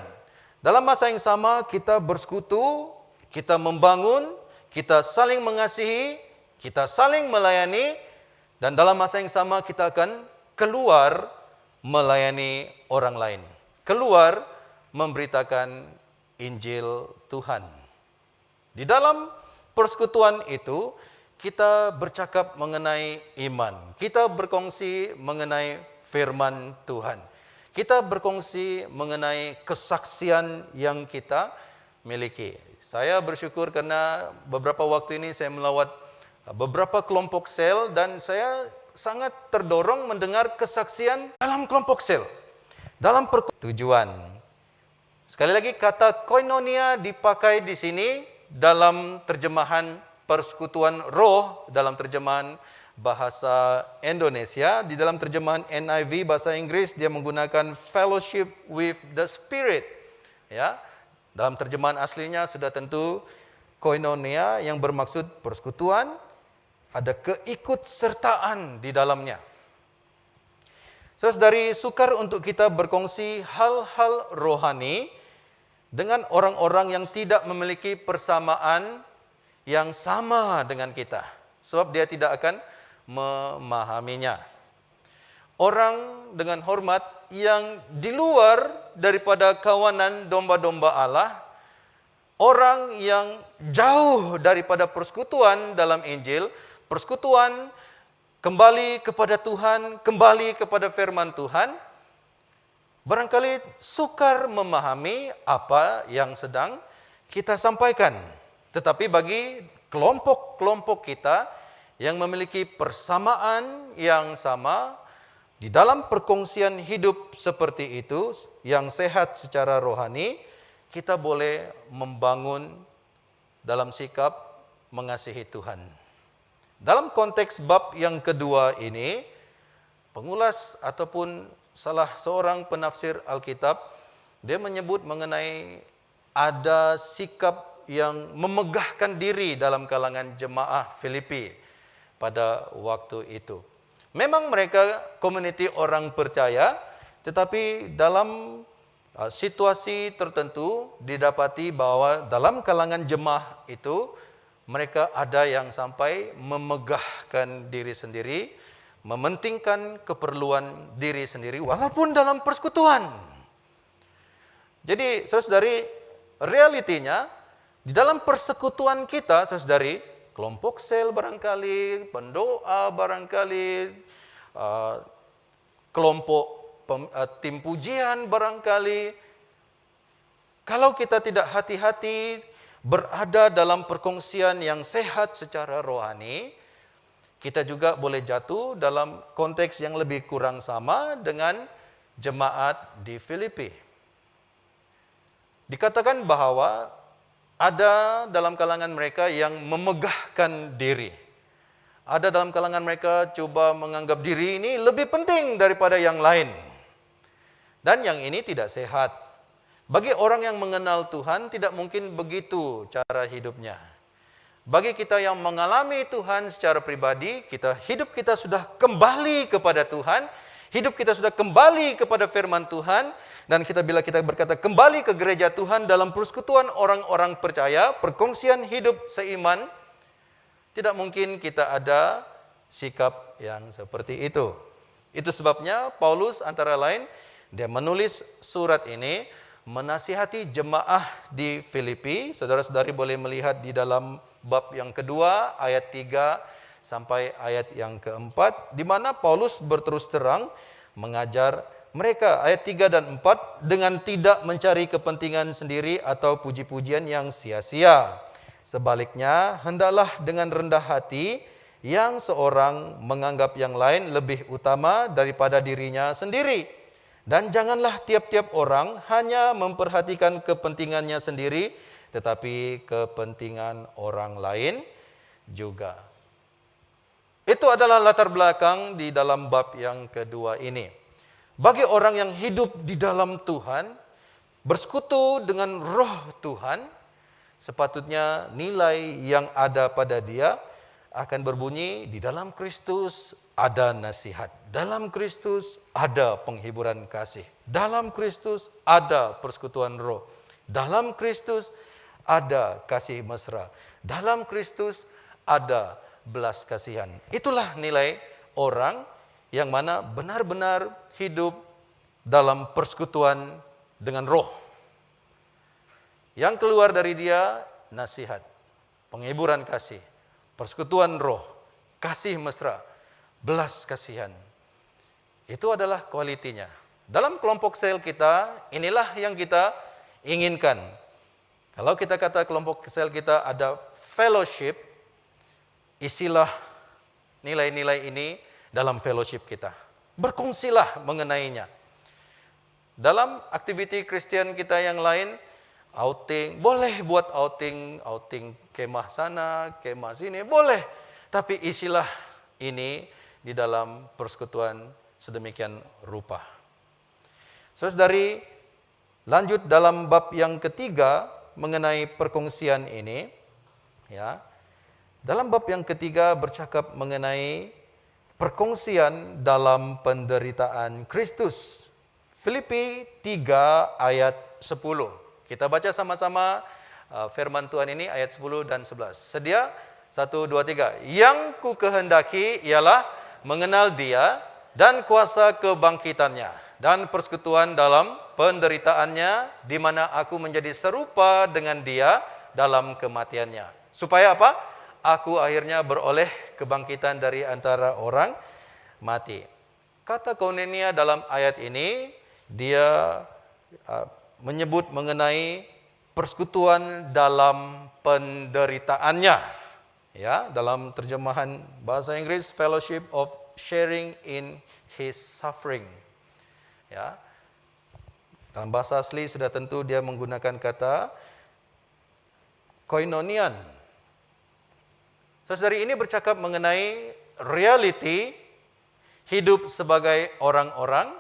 Dalam masa yang sama kita bersekutu, kita membangun, kita saling mengasihi, kita saling melayani, dan dalam masa yang sama kita akan keluar melayani orang lain. Keluar memberitakan Injil Tuhan. Di dalam persekutuan itu, kita bercakap mengenai iman. Kita berkongsi mengenai firman Tuhan. Kita berkongsi mengenai kesaksian yang kita miliki. Saya bersyukur karena beberapa waktu ini saya melawat beberapa kelompok sel dan saya sangat terdorong mendengar kesaksian dalam kelompok sel. Dalam tujuan. Sekali lagi kata koinonia dipakai di sini dalam terjemahan persekutuan roh, dalam terjemahan bahasa Indonesia. Di dalam terjemahan NIV bahasa Inggris dia menggunakan fellowship with the Spirit. Ya, dalam terjemahan aslinya sudah tentu koinonia yang bermaksud persekutuan, ada keikutsertaan di dalamnya. Saudari, sukar untuk kita berkongsi hal-hal rohani dengan orang-orang yang tidak memiliki persamaan yang sama dengan kita. Sebab dia tidak akan memahaminya. Orang dengan hormat yang di luar daripada kawanan domba-domba Allah, orang yang jauh daripada persekutuan dalam Injil, persekutuan kembali kepada Tuhan, kembali kepada firman Tuhan, barangkali sukar memahami apa yang sedang kita sampaikan. Tetapi bagi kelompok-kelompok kita yang memiliki persamaan yang sama, di dalam perkongsian hidup seperti itu, yang sehat secara rohani, kita boleh membangun dalam sikap mengasihi Tuhan. Dalam konteks bab yang kedua ini, pengulas ataupun salah seorang penafsir Alkitab, dia menyebut mengenai ada sikap yang memegahkan diri dalam kalangan jemaah Filipi pada waktu itu. Memang mereka komuniti orang percaya, tetapi dalam situasi tertentu didapati bahwa dalam kalangan jemaah itu mereka ada yang sampai memegahkan diri sendiri, mementingkan keperluan diri sendiri walaupun dalam persekutuan. Jadi saudari, realitinya di dalam persekutuan kita, saudari, kelompok sel barangkali, pendoa barangkali, kelompok tim pujian barangkali. Kalau kita tidak hati-hati berada dalam perkongsian yang sehat secara rohani, kita juga boleh jatuh dalam konteks yang lebih kurang sama dengan jemaat di Filipi. Dikatakan bahwa ada dalam kalangan mereka yang memegahkan diri. Ada dalam kalangan mereka coba menganggap diri ini lebih penting daripada yang lain. Dan yang ini tidak sehat. Bagi orang yang mengenal Tuhan, tidak mungkin begitu cara hidupnya. Bagi kita yang mengalami Tuhan secara pribadi, hidup kita sudah kembali kepada Tuhan, hidup kita sudah kembali kepada firman Tuhan, dan bila kita berkata kembali ke gereja Tuhan dalam persekutuan orang-orang percaya, perkongsian hidup seiman, tidak mungkin kita ada sikap yang seperti itu. Itu sebabnya Paulus antara lain, dia menulis surat ini, menasihati jemaah di Filipi. Saudara-saudari boleh melihat di dalam bab yang kedua, ayat 3 sampai ayat yang keempat, di mana Paulus berterus terang mengajar mereka, ayat 3 dan 4, dengan tidak mencari kepentingan sendiri atau puji-pujian yang sia-sia. Sebaliknya, hendaklah dengan rendah hati yang seorang menganggap yang lain lebih utama daripada dirinya sendiri. Dan janganlah tiap-tiap orang hanya memperhatikan kepentingannya sendiri, tetapi kepentingan orang lain juga. Itu adalah latar belakang di dalam bab yang kedua ini. Bagi orang yang hidup di dalam Tuhan, bersekutu dengan roh Tuhan, sepatutnya nilai yang ada pada dia akan berbunyi, di dalam Kristus ada nasihat, dalam Kristus ada penghiburan kasih, dalam Kristus ada persekutuan roh, dalam Kristus ada kasih mesra, dalam Kristus ada belas kasihan. Itulah nilai orang yang mana benar-benar hidup dalam persekutuan dengan roh. Yang keluar dari dia nasihat, penghiburan kasih, persekutuan roh, kasih mesra, belas kasihan. Itu adalah kualitinya. Dalam kelompok sel kita, inilah yang kita inginkan. Kalau kita kata kelompok sel kita ada fellowship, isilah nilai-nilai ini dalam fellowship kita. Berkongsilah mengenainya. Dalam aktiviti Kristen kita yang lain, outing, boleh buat outing kemah sana, kemah sini, boleh. Tapi isilah ini di dalam persekutuan sedemikian rupa. Saudari, lanjut dalam bab yang ketiga mengenai perkongsian ini, ya. Dalam bab yang ketiga bercakap mengenai perkongsian dalam penderitaan Kristus. Filipi 3 ayat 10. Kita baca sama-sama firman Tuhan ini ayat 10 dan 11. Sedia? 1, 2, 3. Yang ku kehendaki ialah mengenal Dia dan kuasa kebangkitannya dan persekutuan dalam penderitaannya, di mana aku menjadi serupa dengan Dia dalam kematiannya. Supaya apa? Aku akhirnya beroleh kebangkitan dari antara orang mati. Kata koinonia dalam ayat ini, dia menyebut mengenai persekutuan dalam penderitaannya. Ya, dalam terjemahan bahasa Inggris, fellowship of sharing in his suffering. Ya. Dalam bahasa asli sudah tentu dia menggunakan kata koinonian. Saudari, ini bercakap mengenai reality hidup sebagai orang-orang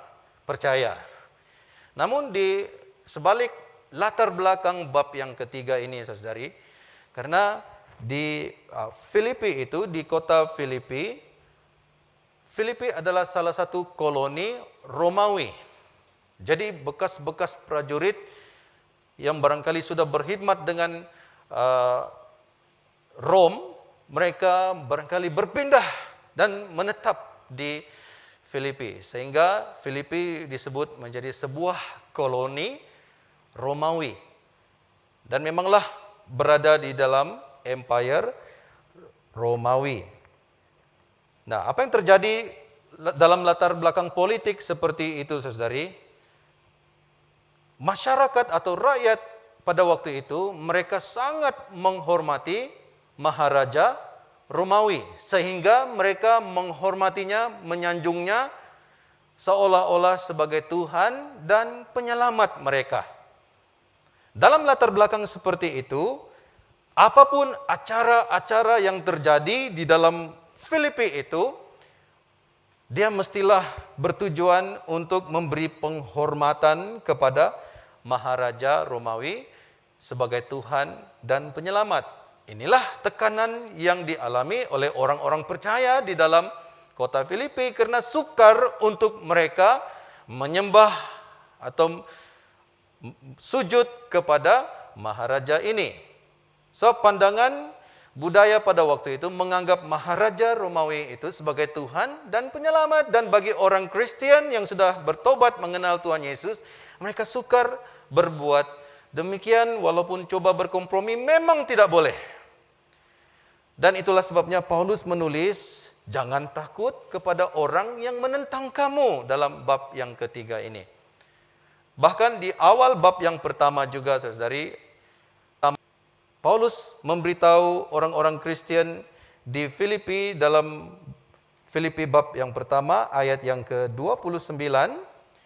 percaya. Namun di sebalik latar belakang bab yang ketiga ini, saudari, karena di Filipi itu, di kota Filipi adalah salah satu koloni Romawi. Jadi bekas-bekas prajurit yang barangkali sudah berkhidmat dengan Rom, mereka barangkali berpindah dan menetap di Filipi. Sehingga Filipi disebut menjadi sebuah koloni Romawi. Dan memanglah berada di dalam Empire Romawi. Nah, apa yang terjadi dalam latar belakang politik seperti itu, saudari? Masyarakat atau rakyat pada waktu itu, mereka sangat menghormati Maharaja Romawi. Sehingga mereka menghormatinya, menyanjungnya, seolah-olah sebagai Tuhan dan penyelamat mereka. Dalam latar belakang seperti itu, apapun acara-acara yang terjadi di dalam Filipi itu, dia mestilah bertujuan untuk memberi penghormatan kepada Maharaja Romawi sebagai Tuhan dan penyelamat. Inilah tekanan yang dialami oleh orang-orang percaya di dalam kota Filipi karena sukar untuk mereka menyembah atau sujud kepada Maharaja ini. So, pandangan budaya pada waktu itu menganggap Maharaja Romawi itu sebagai Tuhan dan penyelamat. Dan bagi orang Kristen yang sudah bertobat mengenal Tuhan Yesus, mereka sukar berbuat demikian walaupun coba berkompromi memang tidak boleh. Dan itulah sebabnya Paulus menulis, jangan takut kepada orang yang menentang kamu dalam bab yang ketiga ini. Bahkan di awal bab yang pertama juga, saudari, Paulus memberitahu orang-orang Kristen di Filipi dalam Filipi bab yang pertama ayat yang ke-29,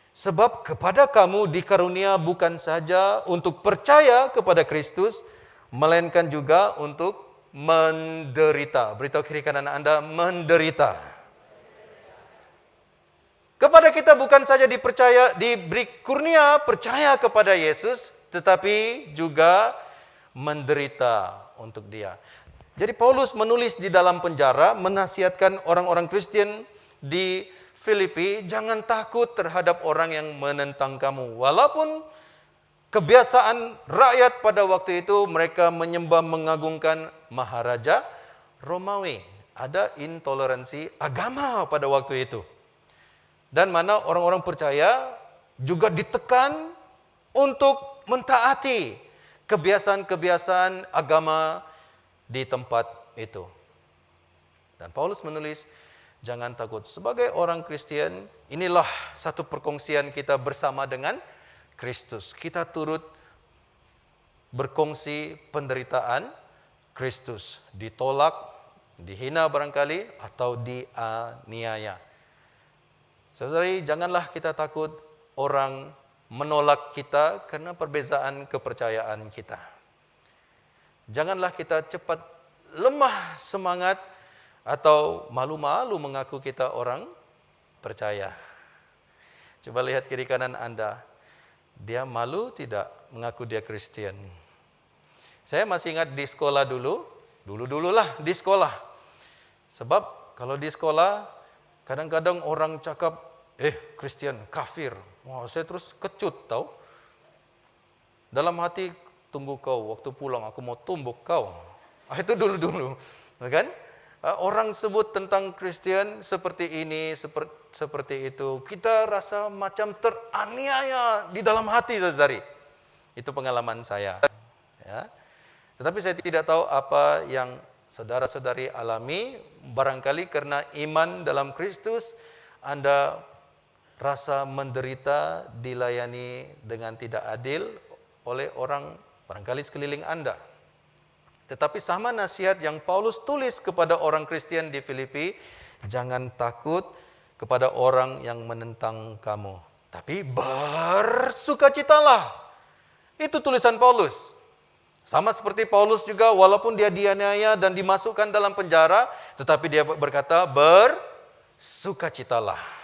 sebab kepada kamu dikarunia bukan saja untuk percaya kepada Kristus, melainkan juga untuk menderita. Beritahu kiri kanan Anda, menderita. Kepada kita bukan saja diberi kurnia percaya kepada Yesus, tetapi juga menderita untuk dia. Jadi Paulus menulis di dalam penjara, menasihatkan orang-orang Kristen di Filipi, jangan takut terhadap orang yang menentang kamu. Walaupun kebiasaan rakyat pada waktu itu, mereka menyembah mengagungkan Maharaja Romawi. Ada intoleransi agama pada waktu itu. Dan mana orang-orang percaya juga ditekan untuk mentaati kebiasaan-kebiasaan agama di tempat itu. Dan Paulus menulis, jangan takut. Sebagai orang Kristen, inilah satu perkongsian kita bersama dengan Kristus. Kita turut berkongsi penderitaan Kristus. Ditolak, dihina barangkali, atau dianiaya. Saudari, janganlah kita takut orang menolak kita karena perbezaan kepercayaan kita. Janganlah kita cepat lemah semangat atau malu-malu mengaku kita orang percaya. Coba lihat kiri kanan Anda. Dia malu tidak mengaku dia Kristen? Saya masih ingat di sekolah dulu-dululah di sekolah. Sebab kalau di sekolah kadang-kadang orang cakap, Kristen, kafir. Wah, saya terus kecut tahu. Dalam hati, tunggu kau, waktu pulang aku mau tumbuk kau. Itu dulu-dulu, kan? Orang sebut tentang Kristen seperti ini, seperti itu. Kita rasa macam teraniaya di dalam hati, saudari. Itu pengalaman saya. Ya. Tetapi saya tidak tahu apa yang saudara-saudari alami. Barangkali karena iman dalam Kristus, Anda rasa menderita dilayani dengan tidak adil oleh orang barangkali sekeliling Anda. Tetapi sama nasihat yang Paulus tulis kepada orang Kristen di Filipi, jangan takut kepada orang yang menentang kamu, tapi bersukacitalah. Itu tulisan Paulus. Sama seperti Paulus juga, walaupun dia dianiaya dan dimasukkan dalam penjara, tetapi dia berkata bersukacitalah.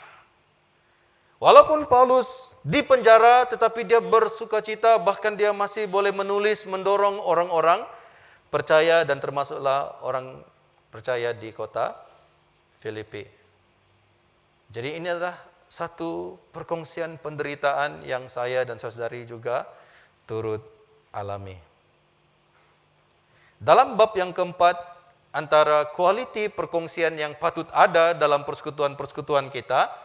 Walaupun Paulus di penjara, tetapi dia bersukacita, bahkan dia masih boleh menulis, mendorong orang-orang percaya dan termasuklah orang percaya di kota Filipi. Jadi ini adalah satu perkongsian penderitaan yang saya dan saudari juga turut alami. Dalam bab yang keempat, antara kualiti perkongsian yang patut ada dalam persekutuan-persekutuan kita,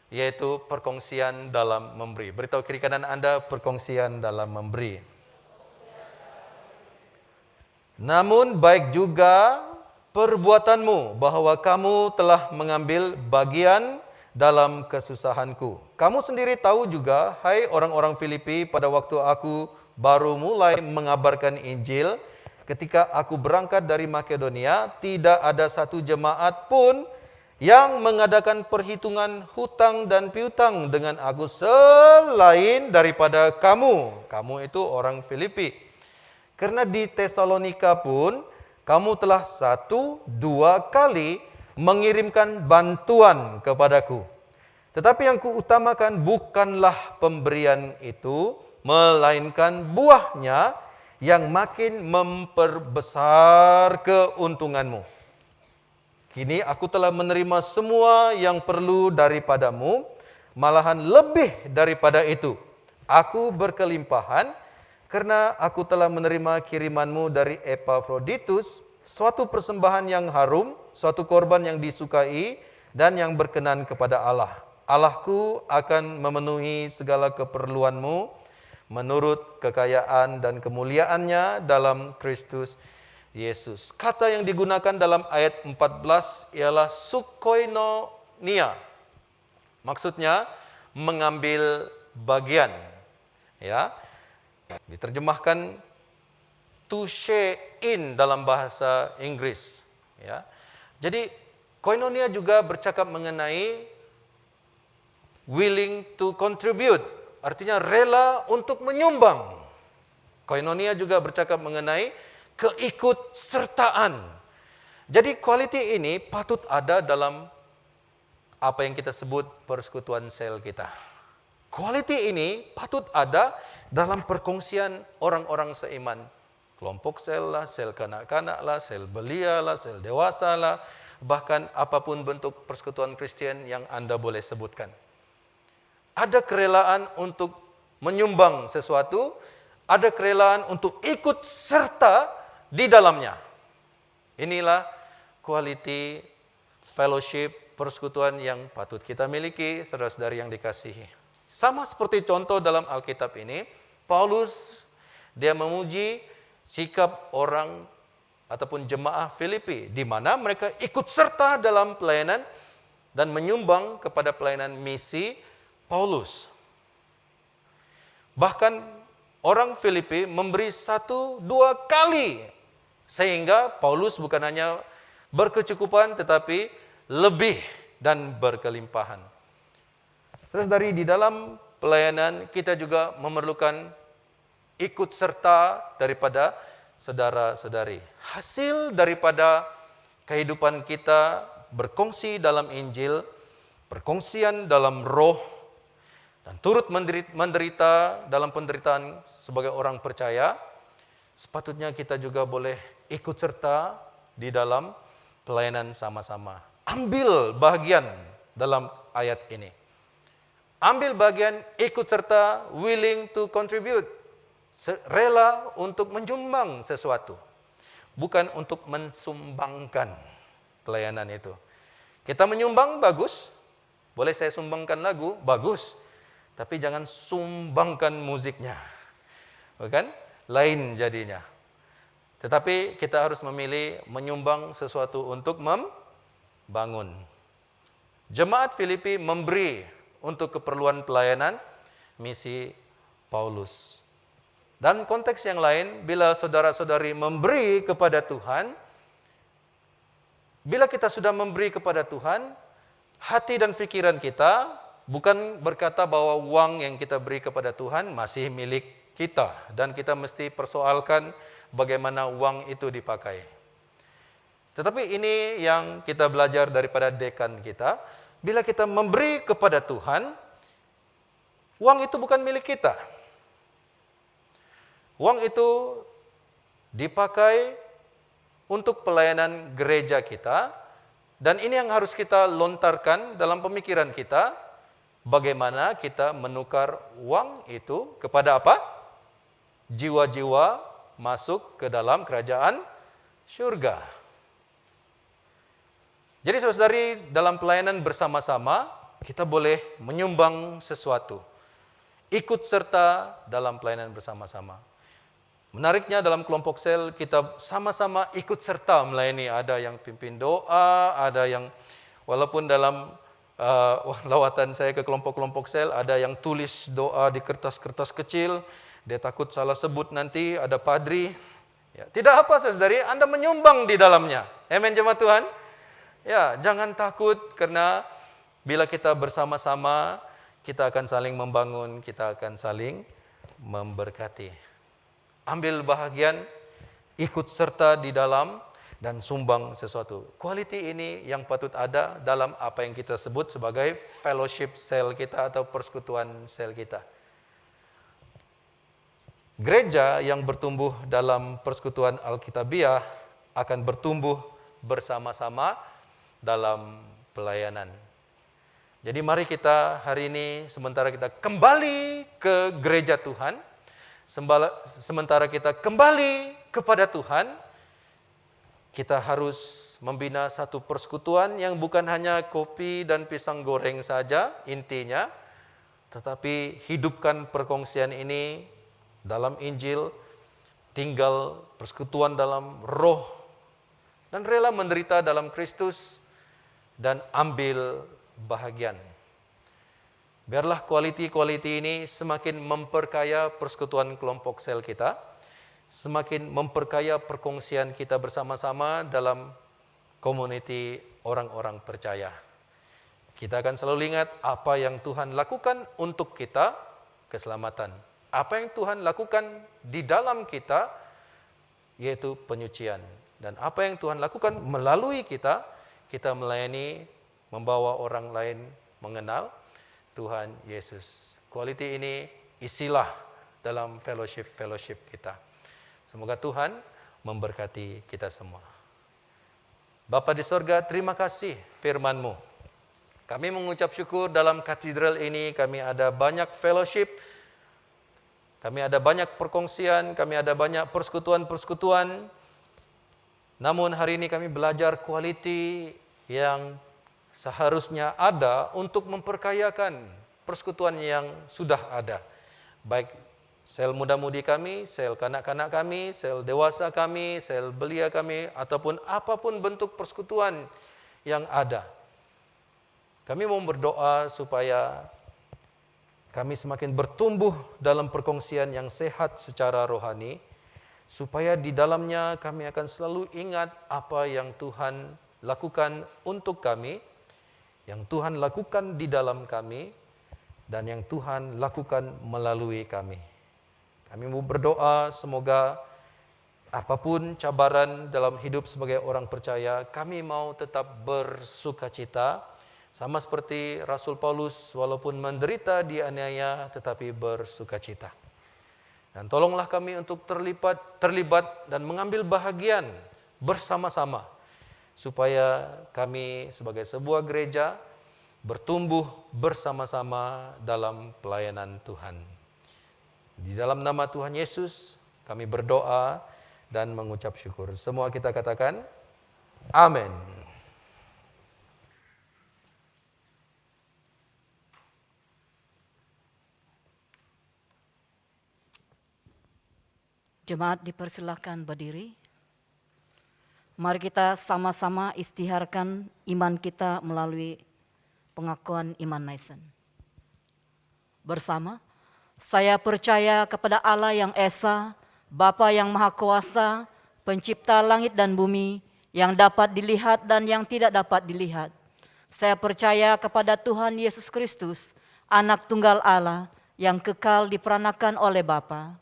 yaitu perkongsian dalam memberi. Beritahu kiri kanan Anda, perkongsian dalam memberi. Namun baik juga perbuatanmu bahwa kamu telah mengambil bagian dalam kesusahanku. Kamu sendiri tahu juga, hai orang-orang Filipi, pada waktu aku baru mulai mengabarkan Injil, ketika aku berangkat dari Makedonia, tidak ada satu jemaat pun yang mengadakan perhitungan hutang dan piutang dengan aku selain daripada kamu. Kamu itu orang Filipi. Karena di Tesalonika pun kamu telah 1-2 kali mengirimkan bantuan kepadaku. Tetapi yang kuutamakan bukanlah pemberian itu, melainkan buahnya yang makin memperbesar keuntunganmu. Kini aku telah menerima semua yang perlu daripadamu, malahan lebih daripada itu. Aku berkelimpahan karena aku telah menerima kirimanmu dari Epafroditus, suatu persembahan yang harum, suatu korban yang disukai dan yang berkenan kepada Allah. Allahku akan memenuhi segala keperluanmu menurut kekayaan dan kemuliaannya dalam Kristus Yesus. Kata yang digunakan dalam ayat 14 ialah sukoinonia. Maksudnya mengambil bagian. Ya. Diterjemahkan to share in dalam bahasa Inggris. Ya. Jadi koinonia juga bercakap mengenai willing to contribute. Artinya rela untuk menyumbang. Koinonia juga bercakap mengenai keikutsertaan. Jadi quality ini patut ada dalam apa yang kita sebut persekutuan sel kita. Quality ini patut ada dalam perkongsian orang-orang seiman. Kelompok sel lah, sel kanak-kanak lah, sel belia lah, sel dewasa lah, bahkan apapun bentuk persekutuan Kristen yang Anda boleh sebutkan. Ada kerelaan untuk menyumbang sesuatu, ada kerelaan untuk ikut serta di dalamnya. Inilah quality fellowship persekutuan yang patut kita miliki, saudara-saudari yang dikasihi. Sama seperti contoh dalam Alkitab ini, Paulus dia memuji sikap orang ataupun jemaah Filipi, di mana mereka ikut serta dalam pelayanan dan menyumbang kepada pelayanan misi Paulus. Bahkan orang Filipi memberi 1-2 kali, sehingga Paulus bukan hanya berkecukupan tetapi lebih dan berkelimpahan. Saudara-saudari, di dalam pelayanan kita juga memerlukan ikut serta daripada saudara-saudari. Hasil daripada kehidupan kita berkongsi dalam Injil, perkongsian dalam roh, dan turut menderita dalam penderitaan sebagai orang percaya, sepatutnya kita juga boleh ikut serta di dalam pelayanan sama-sama. Ambil bagian dalam ayat ini. Ambil bagian, ikut serta, willing to contribute. Rela untuk menyumbang sesuatu. Bukan untuk mensumbangkan pelayanan itu. Kita menyumbang, bagus. Boleh saya sumbangkan lagu, bagus. Tapi jangan sumbangkan musiknya. Bukan? Lain jadinya. Tetapi kita harus memilih menyumbang sesuatu untuk membangun. Jemaat Filipi memberi untuk keperluan pelayanan misi Paulus. Dan konteks yang lain, bila saudara-saudari memberi kepada Tuhan, bila kita sudah memberi kepada Tuhan, hati dan pikiran kita bukan berkata bahwa uang yang kita beri kepada Tuhan masih milik kita, dan kita mesti persoalkan bagaimana uang itu dipakai. Tetapi ini yang kita belajar daripada dekan kita, bila kita memberi kepada Tuhan, uang itu bukan milik kita. Uang itu dipakai untuk pelayanan gereja kita, dan ini yang harus kita lontarkan dalam pemikiran kita, bagaimana kita menukar uang itu kepada apa? Jiwa-jiwa masuk ke dalam kerajaan surga. Jadi saudari, dalam pelayanan bersama-sama, kita boleh menyumbang sesuatu. Ikut serta dalam pelayanan bersama-sama. Menariknya dalam kelompok sel kita sama-sama ikut serta melayani. Ada yang pimpin doa, ada yang walaupun dalam lawatan saya ke kelompok-kelompok sel, ada yang tulis doa di kertas-kertas kecil, dia takut salah sebut nanti, ada padri. Ya, tidak apa saudari, Anda menyumbang di dalamnya. Amin jemaat Tuhan. Ya, jangan takut karena bila kita bersama-sama, kita akan saling membangun, kita akan saling memberkati. Ambil bahagian, ikut serta di dalam, dan sumbang sesuatu. Quality ini yang patut ada dalam apa yang kita sebut sebagai fellowship sel kita atau persekutuan sel kita. Gereja yang bertumbuh dalam persekutuan Alkitabiah akan bertumbuh bersama-sama dalam pelayanan. Jadi mari kita hari ini sementara kita kembali ke gereja Tuhan, sementara kita kembali kepada Tuhan, kita harus membina satu persekutuan yang bukan hanya kopi dan pisang goreng saja intinya, tetapi hidupkan perkongsian ini dalam Injil, tinggal persekutuan dalam roh, dan rela menderita dalam Kristus, dan ambil bahagian. Biarlah quality ini semakin memperkaya persekutuan kelompok sel kita, semakin memperkaya perkongsian kita bersama-sama dalam community orang-orang percaya. Kita akan selalu ingat apa yang Tuhan lakukan untuk kita, keselamatan. Apa yang Tuhan lakukan di dalam kita, yaitu penyucian. Dan apa yang Tuhan lakukan melalui kita, kita melayani, membawa orang lain mengenal Tuhan Yesus. Quality ini isilah dalam fellowship kita. Semoga Tuhan memberkati kita semua. Bapa di sorga, terima kasih firman-Mu. Kami mengucap syukur dalam katedral ini, kami ada banyak fellowship, kami ada banyak perkongsian, kami ada banyak persekutuan-persekutuan. Namun hari ini kami belajar quality yang seharusnya ada untuk memperkayakan persekutuan yang sudah ada. Baik sel muda-mudi kami, sel kanak-kanak kami, sel dewasa kami, sel belia kami, ataupun apapun bentuk persekutuan yang ada. Kami mau berdoa supaya kami semakin bertumbuh dalam perkongsian yang sehat secara rohani, supaya di dalamnya kami akan selalu ingat apa yang Tuhan lakukan untuk kami, yang Tuhan lakukan di dalam kami, dan yang Tuhan lakukan melalui kami. Kami mau berdoa semoga apapun cabaran dalam hidup sebagai orang percaya, kami mau tetap bersukacita, sama seperti Rasul Paulus, walaupun menderita dianiaya, tetapi bersukacita. Dan tolonglah kami untuk terlibat dan mengambil bahagian bersama-sama, supaya kami sebagai sebuah gereja bertumbuh bersama-sama dalam pelayanan Tuhan. Di dalam nama Tuhan Yesus, kami berdoa dan mengucap syukur. Semua kita katakan, amin. Jemaat dipersilakan berdiri. Mari kita sama-sama istiharkan iman kita melalui pengakuan iman Naisen. Bersama, saya percaya kepada Allah yang Esa, Bapa yang Maha Kuasa, Pencipta langit dan bumi, yang dapat dilihat dan yang tidak dapat dilihat. Saya percaya kepada Tuhan Yesus Kristus, Anak Tunggal Allah, yang kekal diperanakan oleh Bapa.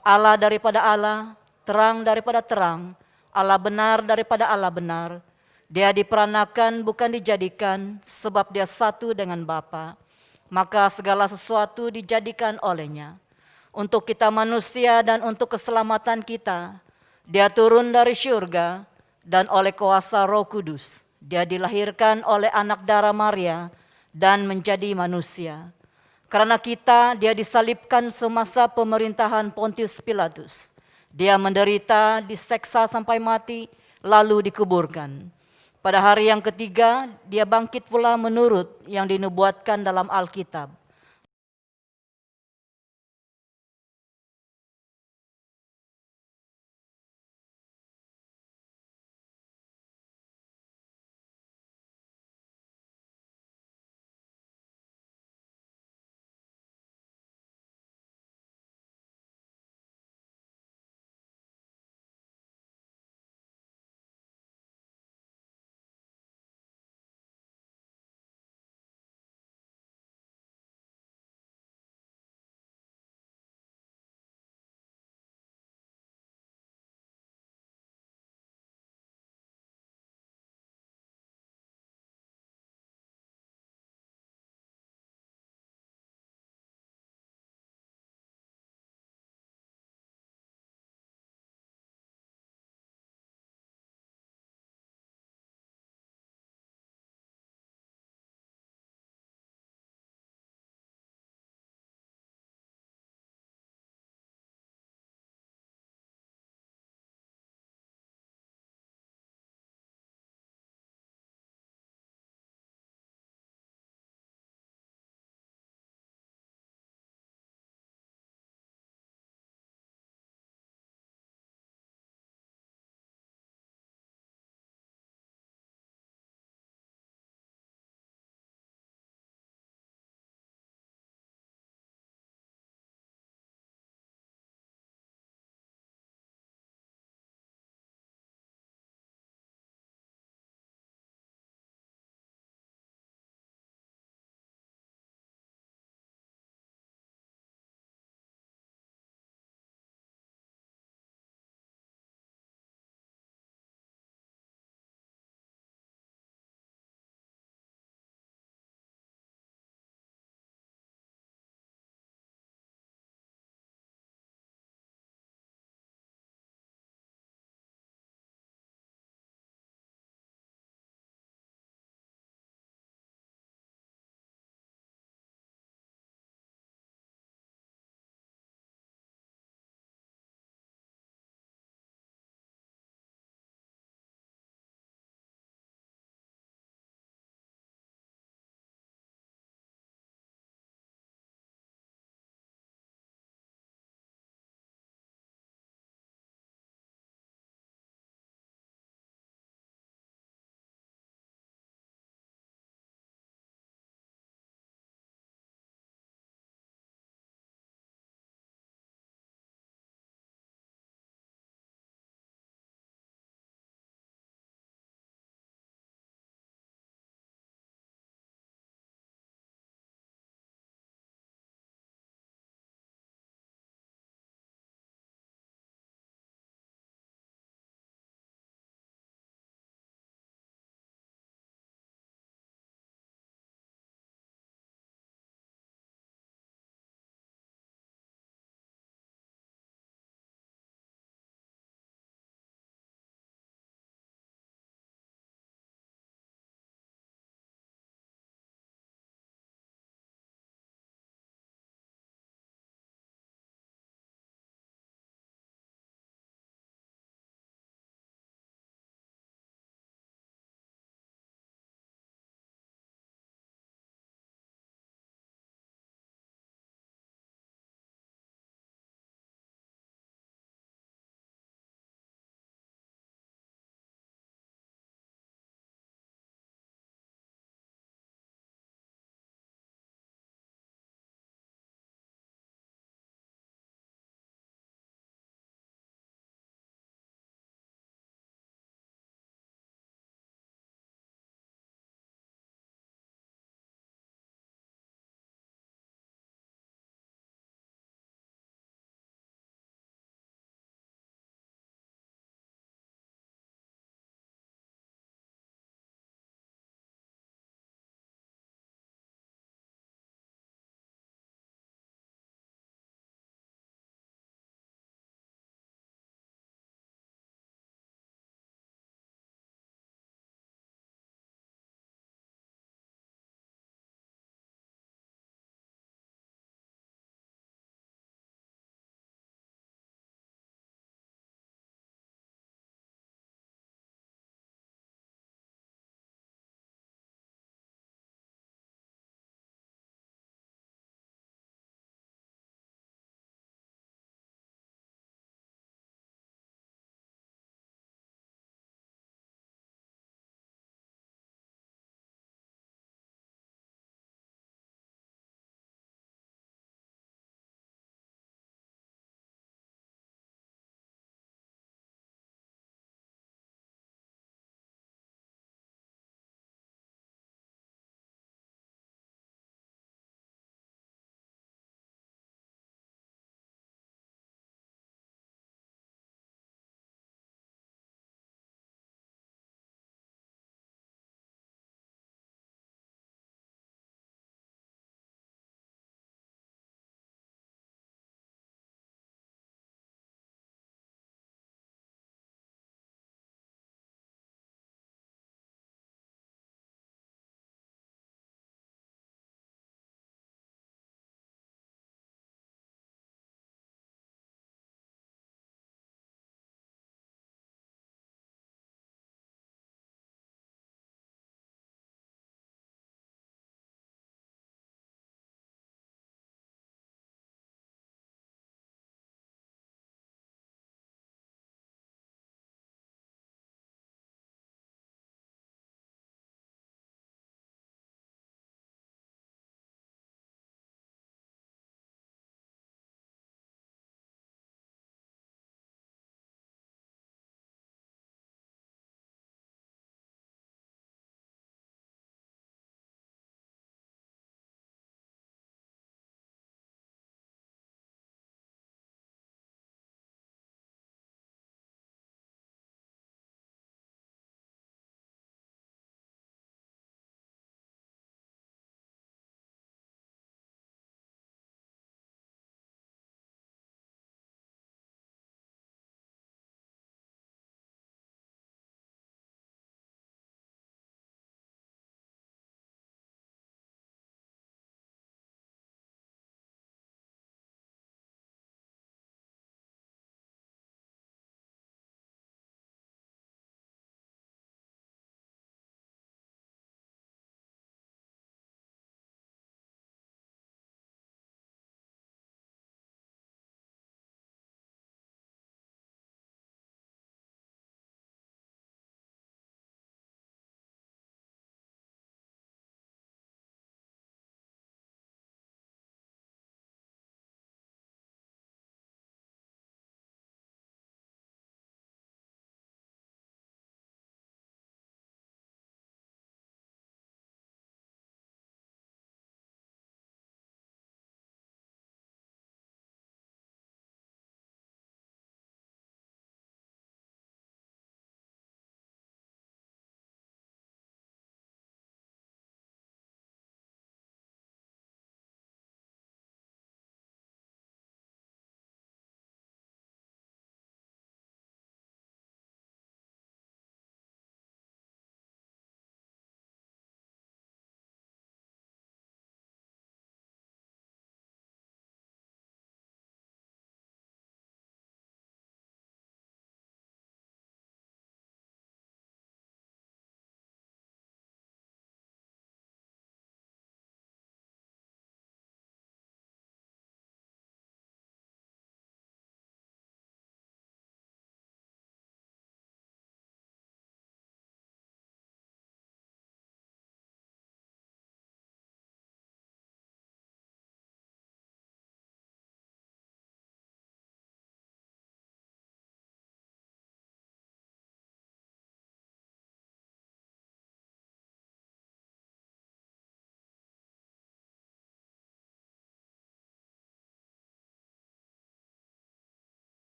Allah daripada Allah, terang daripada terang, Allah benar daripada Allah benar. Dia diperanakan bukan dijadikan, sebab dia satu dengan Bapa. Maka segala sesuatu dijadikan olehnya. Untuk kita manusia dan untuk keselamatan kita, dia turun dari syurga, dan oleh kuasa Roh Kudus, dia dilahirkan oleh anak darah Maria dan menjadi manusia. Karena kita, dia disalibkan semasa pemerintahan Pontius Pilatus. Dia menderita, diseksa sampai mati, lalu dikuburkan. Pada hari yang ketiga, dia bangkit pula menurut yang dinubuatkan dalam Alkitab.